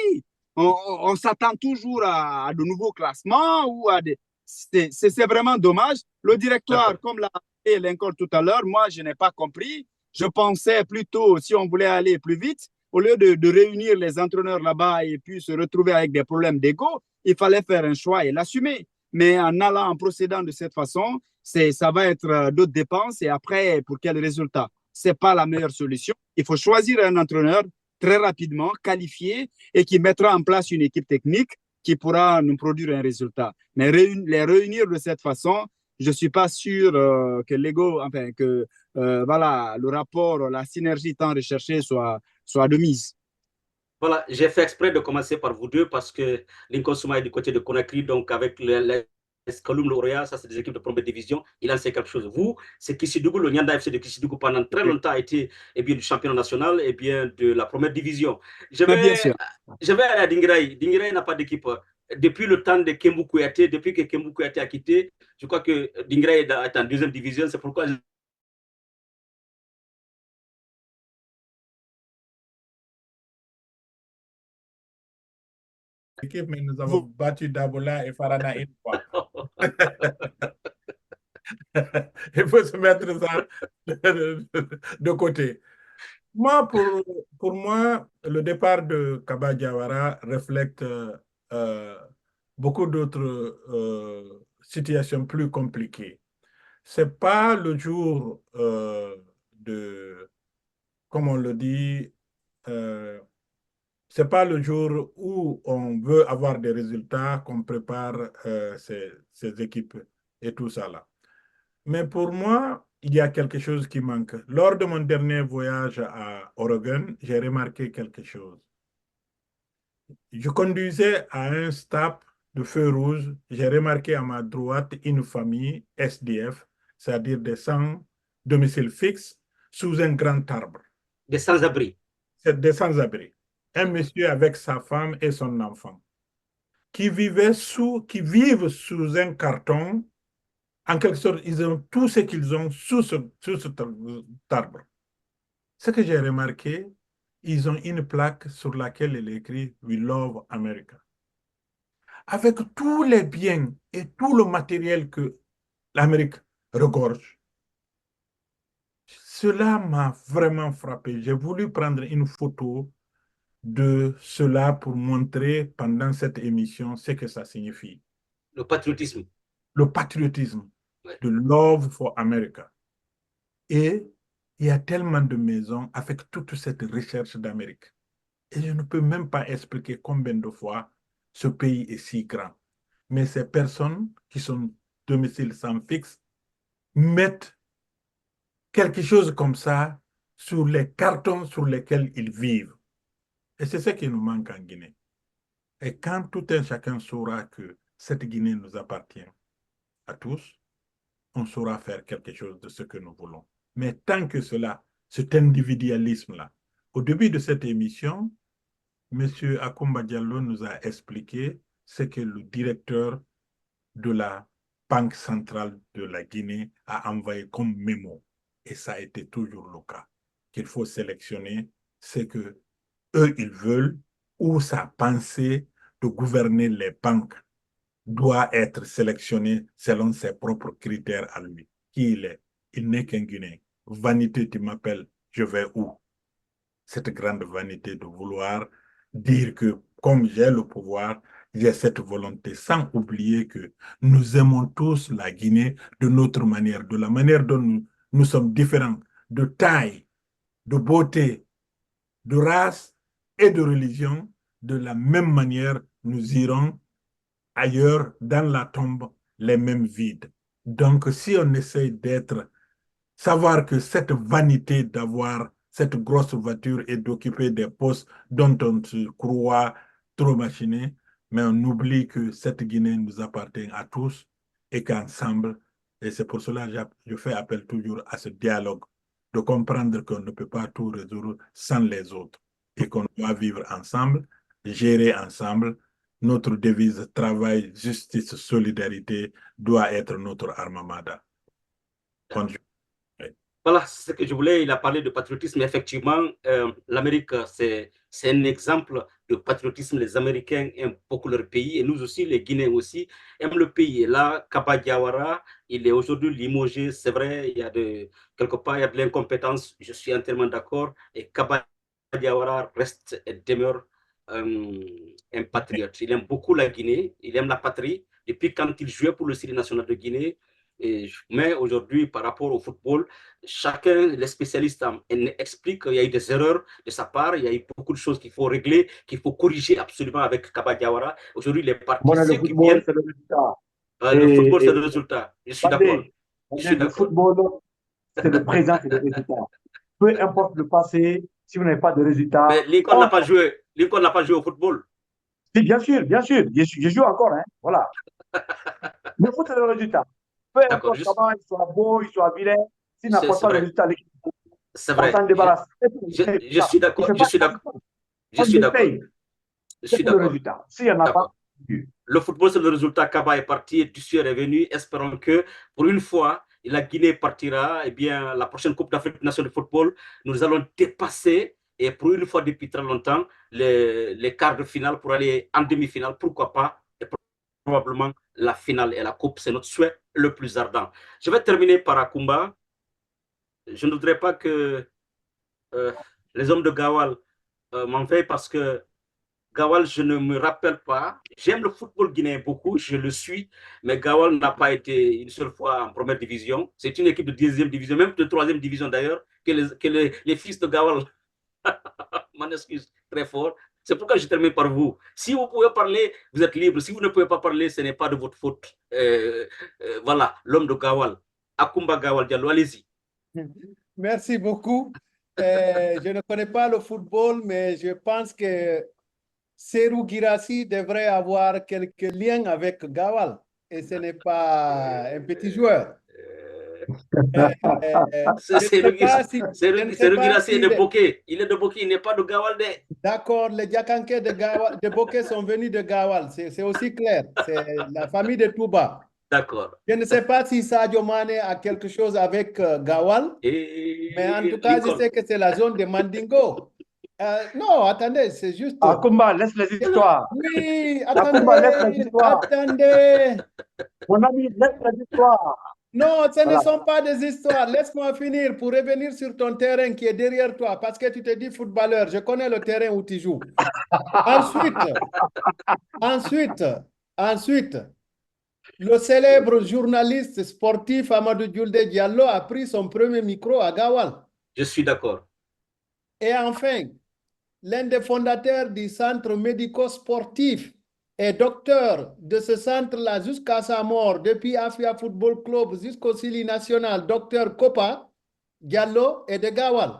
on s'attend toujours à de nouveaux classements ou à des... C'est vraiment dommage. Le directoire, comme l'a dit Lincoln tout à l'heure, moi, je n'ai pas compris. Je pensais plutôt, si on voulait aller plus vite, au lieu de réunir les entraîneurs là-bas et puis se retrouver avec des problèmes d'ego, il fallait faire un choix et l'assumer. Mais en allant, en procédant de cette façon, ça va être d'autres dépenses et après, pour quel résultat? Ce n'est pas la meilleure solution. Il faut choisir un entraîneur très rapidement, qualifié et qui mettra en place une équipe technique qui pourra nous produire un résultat. Mais les réunir de cette façon, je ne suis pas sûr que l'ego, enfin, que voilà, le rapport, la synergie tant recherchée soit de mise. Voilà, j'ai fait exprès de commencer par vous deux parce que Lincoln Souma est du côté de Conakry, donc avec Kaloum Lauréat, ça c'est des équipes de première division, il en sait quelque chose. Vous, c'est Kissidougou, le Nyanda FC de Kissidougou pendant très longtemps a été du championnat national et bien de la première division. Mais bien sûr. Je vais aller à Dinguiraï. Dinguiraï n'a pas d'équipe. Depuis le temps de Kembou Kouyaté, depuis que Kembou Kouyaté a quitté, je crois que Dinguiraï est en deuxième division, c'est pourquoi équipe, mais nous avons battu Dabola et Farana une fois. Il faut se mettre ça de côté. Moi, pour moi, le départ de Kaba Diawara reflète beaucoup d'autres situations plus compliquées. C'est pas le jour comme on le dit, c'est pas le jour où on veut avoir des résultats qu'on prépare ces équipes et tout ça là. Mais pour moi, il y a quelque chose qui manque. Lors de mon dernier voyage à Oregon, j'ai remarqué quelque chose. Je conduisais à un stop de feu rouge. J'ai remarqué à ma droite une famille SDF, c'est-à-dire des sans domicile fixe, sous un grand arbre. des sans-abri. C'est des sans-abri. Un monsieur avec sa femme et son enfant qui vivent sous un carton. En quelque sorte, ils ont tout ce qu'ils ont sous cet arbre. Ce que j'ai remarqué, ils ont une plaque sur laquelle il est écrit « We love America ». Avec tous les biens et tout le matériel que l'Amérique regorge, cela m'a vraiment frappé. J'ai voulu prendre une photo de cela pour montrer pendant cette émission ce que ça signifie. Le patriotisme. Le patriotisme, Ouais. de love for America. Et il y a tellement de maisons avec toute cette recherche d'Amérique. Et je ne peux même pas expliquer combien de fois ce pays est si grand. Mais ces personnes qui sont domicile sans fixe mettent quelque chose comme ça sur les cartons sur lesquels ils vivent. Et c'est ce qui nous manque en Guinée. Et quand tout un chacun saura que cette Guinée nous appartient à tous, on saura faire quelque chose de ce que nous voulons. Mais tant que cela, cet individualisme-là, au début de cette émission, M. Akoumba Diallo nous a expliqué ce que le directeur de la Banque centrale de la Guinée a envoyé comme mémo. Et ça a été toujours le cas. Qu'il faut sélectionner ce que eux ils veulent ou sa pensée de gouverner les banques doit être sélectionné selon ses propres critères à lui. Qui il est? Il n'est qu'un Guinéen. Vanité, tu m'appelles, je vais où? Cette grande vanité de vouloir dire que comme j'ai le pouvoir, j'ai cette volonté, sans oublier que nous aimons tous la Guinée de notre manière, de la manière dont nous sommes différents, de taille, de beauté, de race et de religion. De la même manière, nous irons ailleurs dans la tombe les mêmes vides. Donc, si on essaie savoir que cette vanité d'avoir cette grosse voiture et d'occuper des postes dont on se croit trop machiné, mais on oublie que cette Guinée nous appartient à tous et qu'ensemble, et c'est pour cela que je fais appel toujours à ce dialogue, de comprendre qu'on ne peut pas tout résoudre sans les autres et qu'on doit vivre ensemble, gérer ensemble. Notre devise travail, justice, solidarité doit être notre armada. Voilà, c'est ce que je voulais. Il a parlé de patriotisme. Effectivement, l'Amérique, c'est un exemple de patriotisme. Les Américains aiment beaucoup leur pays et nous aussi, les Guinéens aussi, aiment le pays. Et là, Kaba Diawara, il est aujourd'hui limogé. C'est vrai, quelque part, il y a de l'incompétence. Je suis entièrement d'accord. Et Kaba Diawara reste et demeure un patriote. Il aime beaucoup la Guinée. Il aime la patrie. Depuis quand il jouait pour le Syrie national de Guinée. Mais aujourd'hui, par rapport au football, chacun, les spécialistes expliquent qu'il y a eu des erreurs de sa part, il y a eu beaucoup de choses qu'il faut régler, qu'il faut corriger absolument avec Kaba Diawara. Aujourd'hui, les partis, Bon, le ceux qui football, viennent, c'est le résultat. le football, c'est Et le résultat. Je suis d'accord. attendez, le football, c'est le présent, c'est le résultat. Peu importe le passé, si vous n'avez pas de résultat. Mais Lincoln n'a pas joué. Lincoln n'a pas joué au football. Si, bien sûr, je joue encore, hein, voilà. Le foot, c'est le résultat. Peu D'accord, importe comment il soit beau, il soit vilain, s'il c'est n'apporte pas le vrai, résultat à l'équipe, c'est on vrai. s'en débarrasse. Je suis Il ne d'accord, fait je pas suis d'accord, attention. je On suis le d'accord, paye. je C'est suis pour le d'accord, résultat. S'il n'y en a pas, d'accord. Le football, c'est le résultat. Kaba est parti, Dussier est venu. Espérons que, pour une fois, la Guinée partira. Eh bien, la prochaine Coupe d'Afrique nationale de football, nous allons dépasser, et pour une fois depuis très longtemps, les quarts de finale pour aller en demi-finale. Pourquoi pas? Et probablement la finale et la Coupe. C'est notre souhait le plus ardent. Je vais terminer par Akumba. Je ne voudrais pas que euh, les hommes de Gawal m'en veuillent parce que Gawal, je ne me rappelle pas. J'aime le football guinéen beaucoup, je le suis, mais Gawal n'a pas été une seule fois en première division. C'est une équipe de deuxième division, même de troisième division d'ailleurs, que les fils de Gawal, m'en excuse très fort. C'est pourquoi je termine par vous. Si vous pouvez parler, vous êtes libre. Si vous ne pouvez pas parler, ce n'est pas de votre faute. Voilà, l'homme de Gawal. Akumba Gawal Diallo, allez-y. Merci beaucoup. Je ne connais pas le football, mais je pense que Serou Girassi devrait avoir quelques liens avec Gawal. Et ce n'est pas un petit joueur. Je ne sais pas si, je ne sais C'est pas Girassi est de si Bokeh. Il est de Bokeh, il n'est pas de Gawal. d'accord, les Diakanké de Bokeh sont venus de Gawal. C'est aussi clair. C'est la famille de Touba. D'accord. Je ne sais pas si Sadio Mané a quelque chose avec Gawal, mais en tout cas, je Lincoln. sais que c'est la zone de Mandingo. Non, attendez, c'est juste. Akumba, laisse les histoires. Oui, Akumba, laisse les attendez, histoires. attendez. Mon ami, laisse les histoires. Non, ce ne Voilà. sont pas des histoires. Laisse-moi finir pour revenir sur ton terrain qui est derrière toi, parce que tu te dis footballeur. Je connais le terrain où tu joues. Ensuite, le célèbre journaliste sportif Amadou Djulde Diallo a pris son premier micro à Gawal. Je suis d'accord. Et enfin, l'un des fondateurs du centre médico-sportif et docteur de ce centre-là jusqu'à sa mort, depuis Afia Football Club jusqu'au Sili National, docteur Kopa Diallo est de Gawal.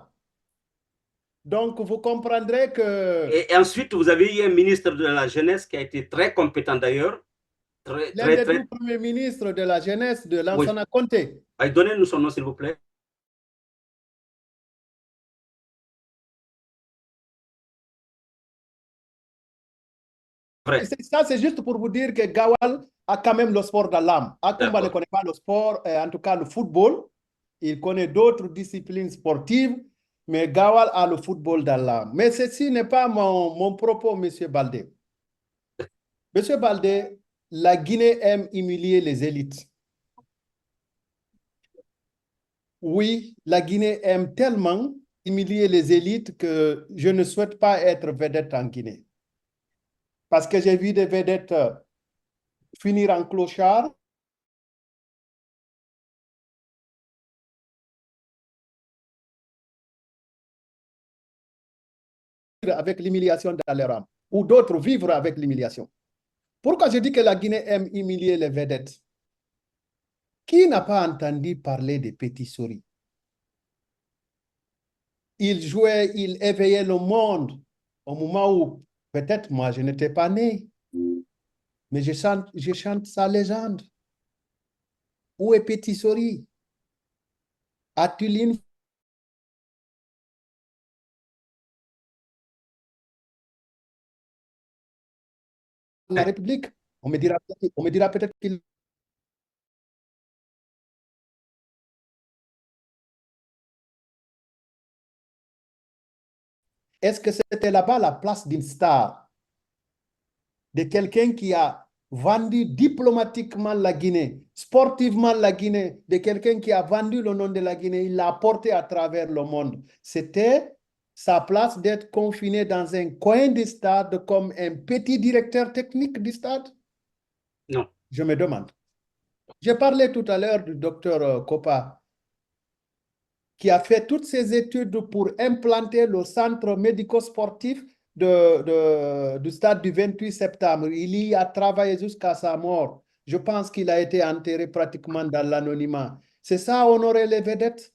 Donc, vous comprendrez que... Et ensuite, vous avez eu un ministre de la Jeunesse qui a été très compétent d'ailleurs. L'un des tout premiers ministres de la jeunesse de Lansana Conté. Oui. Donnez-nous son nom, s'il vous plaît. Ça, c'est juste pour vous dire que Gawal a quand même le sport dans l'âme. Akumba ne connaît pas le sport, en tout cas le football. Il connaît d'autres disciplines sportives, mais Gawal a le football dans l'âme. Mais ceci n'est pas mon propos, M. Baldé. M. Baldé, la Guinée aime humilier les élites. Oui, la Guinée aime tellement humilier les élites que je ne souhaite pas être vedette en Guinée. Parce que j'ai vu des vedettes finir en clochard. Avec l'humiliation dans leur âme, ou d'autres vivre avec l'humiliation. Pourquoi je dis que la Guinée aime humilier les vedettes? Qui n'a pas entendu parler des petits souris? Il jouait, il éveillait le monde au moment où, peut-être moi, je n'étais pas né, mais je chante sa légende. Où est Petit Souris? As-tu l'une la République? On me dira peut-être qu'il... Est-ce que c'était là-bas la place d'une star, de quelqu'un qui a vendu diplomatiquement la Guinée, sportivement la Guinée, de quelqu'un qui a vendu le nom de la Guinée, il l'a porté à travers le monde? C'était sa place d'être confiné dans un coin du stade comme un petit directeur technique du stade? Non. Je me demande. J'ai parlé tout à l'heure du docteur Kopa, qui a fait toutes ses études pour implanter le centre médico-sportif du stade du 28 septembre. Il y a travaillé jusqu'à sa mort. Je pense qu'il a été enterré pratiquement dans l'anonymat. C'est ça, honorer les vedettes?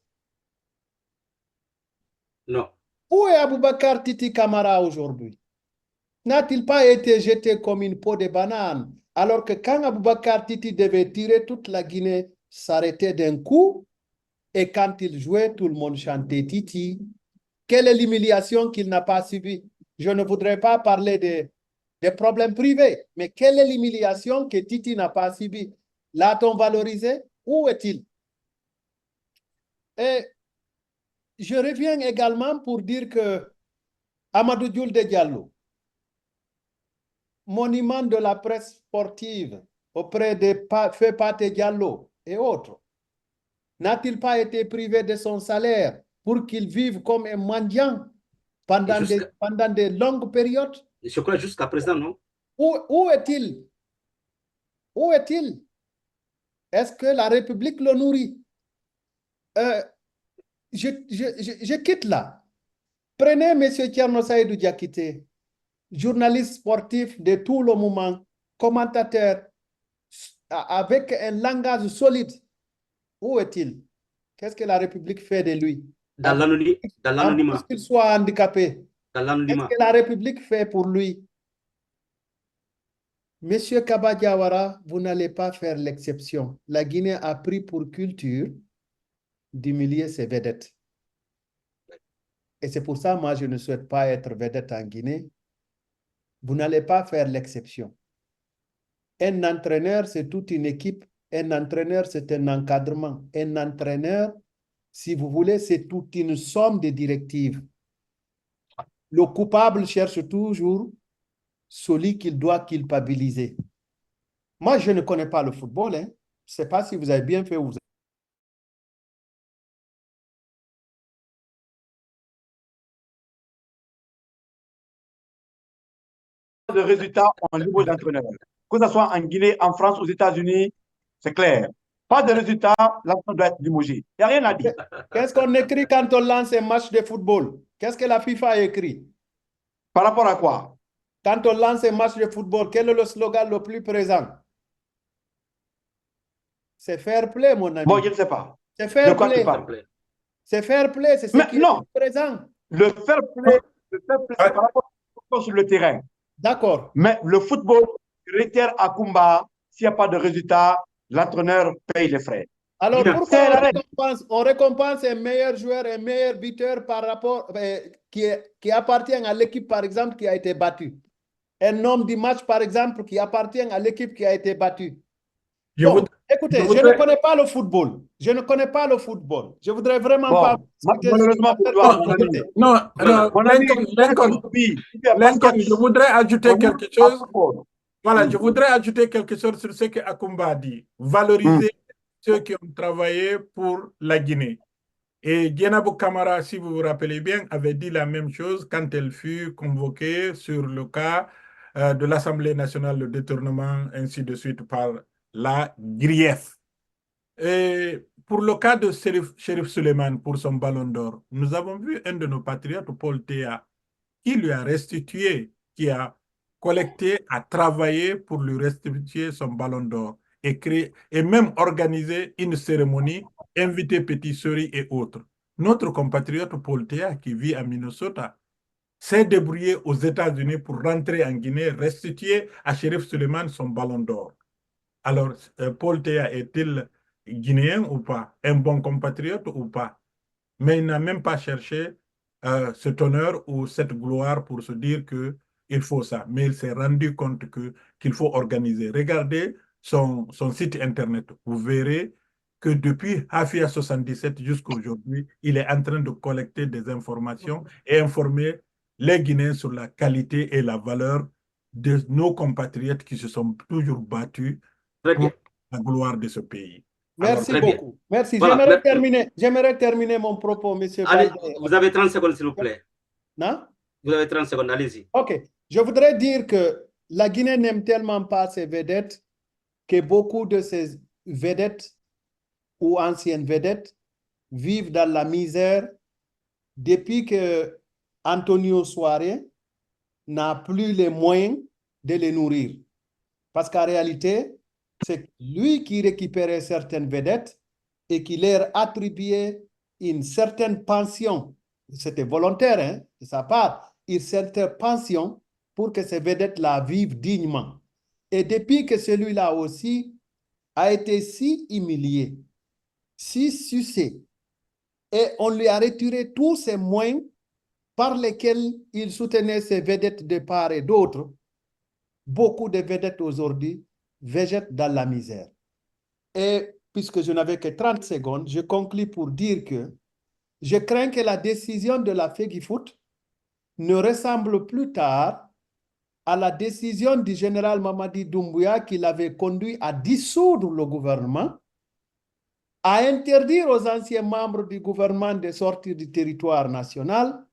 Non. Où est Aboubakar Titi Camara aujourd'hui? N'a-t-il pas été jeté comme une peau de banane Alors que quand Aboubakar Titi devait tirer, toute la Guinée s'arrêtait d'un coup. Et quand il jouait, tout le monde chantait Titi. Quelle est l'humiliation qu'il n'a pas subie? Je ne voudrais pas parler des problèmes privés, mais quelle est l'humiliation que Titi n'a pas subie? L'a-t-on valorisé? Où est-il? Et je reviens également pour dire que Amadou Diouf Diallo, monument de la presse sportive auprès de Feu Pathé Diallo et autres, n'a-t-il pas été privé de son salaire pour qu'il vive comme un mendiant pendant de longues périodes? Je crois jusqu'à présent, non? Où est-il? Où est-il? Est-ce que la République le nourrit? Je quitte là. Prenez M. Thierno Saïdou Diakité, journaliste sportif de tout le moment, commentateur avec un langage solide. Où est-il? Qu'est-ce que la République fait de lui? Dans l'anonymat. En plus qu'il soit handicapé. Dans Qu'est-ce l'anonymat. que la République fait pour lui? Monsieur Kaba Diawara, vous n'allez pas faire l'exception. La Guinée a pris pour culture d'humilier ses vedettes. Et c'est pour ça, moi, je ne souhaite pas être vedette en Guinée. Vous n'allez pas faire l'exception. Un entraîneur, c'est toute une équipe. Un entraîneur, c'est un encadrement. Un entraîneur, si vous voulez, c'est toute une somme de directives. Le coupable cherche toujours celui qu'il doit culpabiliser. Moi, je ne connais pas le football. Hein. Je ne sais pas si vous avez bien fait ou vous de résultats au niveau d'entraîneur. Que ce soit en Guinée, en France, aux États-Unis, c'est clair. Pas de résultats, l'entraîneur doit être limogé. Il n'y a rien à dire. Qu'est-ce qu'on écrit quand on lance un match de football? Qu'est-ce que la FIFA a écrit? Par rapport à quoi? Quand on lance un match de football, quel est le slogan le plus présent? C'est fair play, mon ami. Bon, je ne sais pas. C'est fair De quoi play. tu parles? C'est fair play, c'est ce Mais qui est non. présent. Le fair play, c'est par rapport au football sur le terrain. D'accord. Mais le football, requiert à Kumba, s'il n'y a pas de résultat, l'entraîneur paye les frais. Alors, Bien. pourquoi on récompense un meilleur joueur, un meilleur buteur par rapport, qui appartient à l'équipe, par exemple, qui a été battue? Un homme du match, par exemple, qui appartient à l'équipe qui a été battue. Donc, écoutez, je ne connais pas le football. Je ne connais pas le football. Je voudrais vraiment pas discuter. Malheureusement pour toi, mon ami. Non, Mon ami, Lincoln, je voudrais ajouter quelque chose. Voilà, je voudrais ajouter quelque chose sur ce que Akumba a dit. Valoriser ceux qui ont travaillé pour la Guinée. Et Dienabou Kamara, si vous vous rappelez bien, avait dit la même chose quand elle fut convoquée sur le cas de l'Assemblée nationale, le détournement, ainsi de suite, par la grief. Et pour le cas de Sheriff Suleiman, pour son ballon d'or, nous avons vu un de nos patriotes, Paul Théa, qui lui a restitué, qui a collecté, a travaillé pour lui restituer son ballon d'or et même organisé une cérémonie, invité Petit Sori et autres. Notre compatriote Paul Théa, qui vit à Minnesota, s'est débrouillé aux États-Unis pour rentrer en Guinée, restituer à Sheriff Suleiman son ballon d'or. Alors, Paul Théa est-il guinéen ou pas? Un bon compatriote ou pas? Mais il n'a même pas cherché cet honneur ou cette gloire pour se dire qu'il faut ça. Mais il s'est rendu compte qu'il faut organiser. Regardez son site internet. Vous verrez que depuis Hafia 77 jusqu'à aujourd'hui, il est en train de collecter des informations et informer les Guinéens sur la qualité et la valeur de nos compatriotes qui se sont toujours battus pour la gloire de ce pays. Merci beaucoup. Merci. Voilà, J'aimerais terminer mon propos, monsieur. Allez, vous avez 30 secondes, s'il vous plaît. Non? Vous avez 30 secondes, allez-y. OK. Je voudrais dire que la Guinée n'aime tellement pas ses vedettes que beaucoup de ces vedettes ou anciennes vedettes vivent dans la misère depuis que Antonio Soare n'a plus les moyens de les nourrir. Parce qu'en réalité, c'est lui qui récupérait certaines vedettes et qui leur attribuait une certaine pension. C'était volontaire, hein, de sa part, une certaine pension pour que ces vedettes-là vivent dignement. Et depuis que celui-là aussi a été si humilié, si sucé, et on lui a retiré tous ces moyens par lesquels il soutenait ses vedettes de part et d'autre, beaucoup de vedettes aujourd'hui végètent dans la misère. Et puisque je n'avais que 30 secondes, je conclus pour dire que je crains que la décision de la FEGIFOOT ne ressemble plus tard à la décision du général Mamadi Doumbouya qui l'avait conduit à dissoudre le gouvernement, à interdire aux anciens membres du gouvernement de sortir du territoire national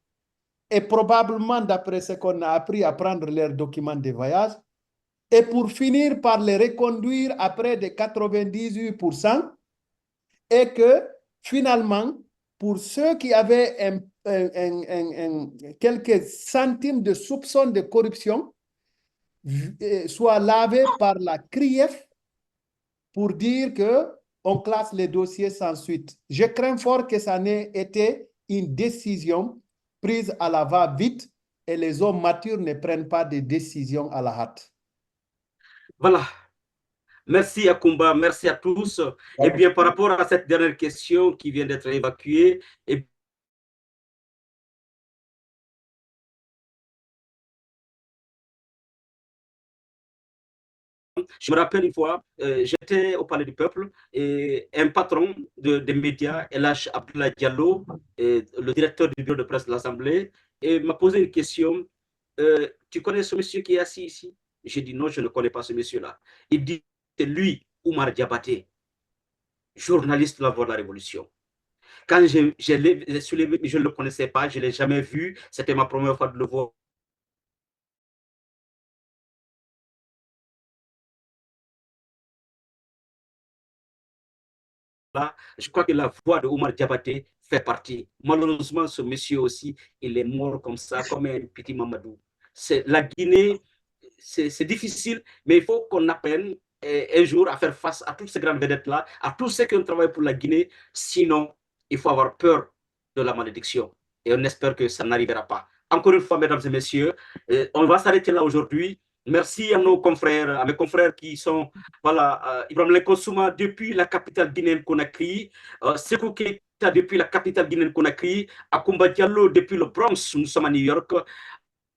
et probablement, d'après ce qu'on a appris, à prendre leurs documents de voyage et pour finir par les reconduire à près de 98% et que finalement, pour ceux qui avaient quelques centimes de soupçons de corruption, soient lavés par la CRIEF pour dire qu'on classe les dossiers sans suite. Je crains fort que ça n'ait été une décision prise à la va-vite et les hommes matures ne prennent pas de décisions à la hâte. Voilà. Merci Yacoumba, merci à tous. Et bien, par rapport à cette dernière question qui vient d'être évacuée, et je me rappelle une fois, j'étais au Palais du Peuple et un patron des médias, Elhaj Abdoulaye Diallo, le directeur du bureau de presse de l'Assemblée, m'a posé une question. Tu connais ce monsieur qui est assis ici? J'ai dit non, je ne connais pas ce monsieur-là. Il dit, c'est lui, Oumar Diabaté, journaliste de la Voix de la Révolution. Quand l'ai soulevé, je ne le connaissais pas, je ne l'ai jamais vu, c'était ma première fois de le voir. Je crois que la voix de Oumar Diabaté fait partie. Malheureusement, ce monsieur aussi, il est mort comme ça, comme un petit Mamadou. La Guinée, c'est difficile, mais il faut qu'on apprenne un jour à faire face à toutes ces grandes vedettes-là, à tous ceux qui ont travaillé pour la Guinée. Sinon, il faut avoir peur de la malédiction. Et on espère que ça n'arrivera pas. Encore une fois, mesdames et messieurs, on va s'arrêter là aujourd'hui. Merci à nos confrères, à mes confrères qui sont, voilà, Ibrahim Lenkosouma depuis la capitale guinéenne Conakry, Sékou Keita depuis la capitale guinéenne Conakry, Akoumba Diallo depuis le Bronx, nous sommes à New York,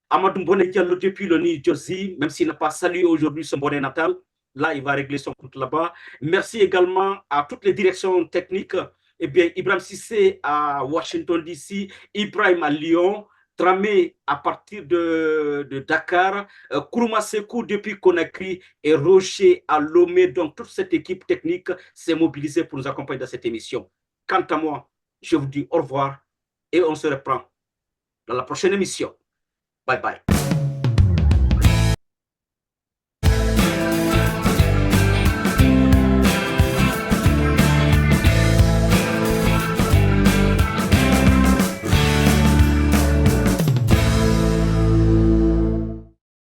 Amadou Mbone Diallo depuis le New Jersey, même s'il n'a pas salué aujourd'hui son bonnet natal, là il va régler son compte là-bas. Merci également à toutes les directions techniques, eh bien Ibrahim Sissé à Washington DC, Ibrahim à Lyon, Tramé à partir de Dakar, Kourouma Sekou depuis Conakry et Rocher à Lomé. Donc toute cette équipe technique s'est mobilisée pour nous accompagner dans cette émission. Quant à moi, je vous dis au revoir et on se reprend dans la prochaine émission. Bye bye.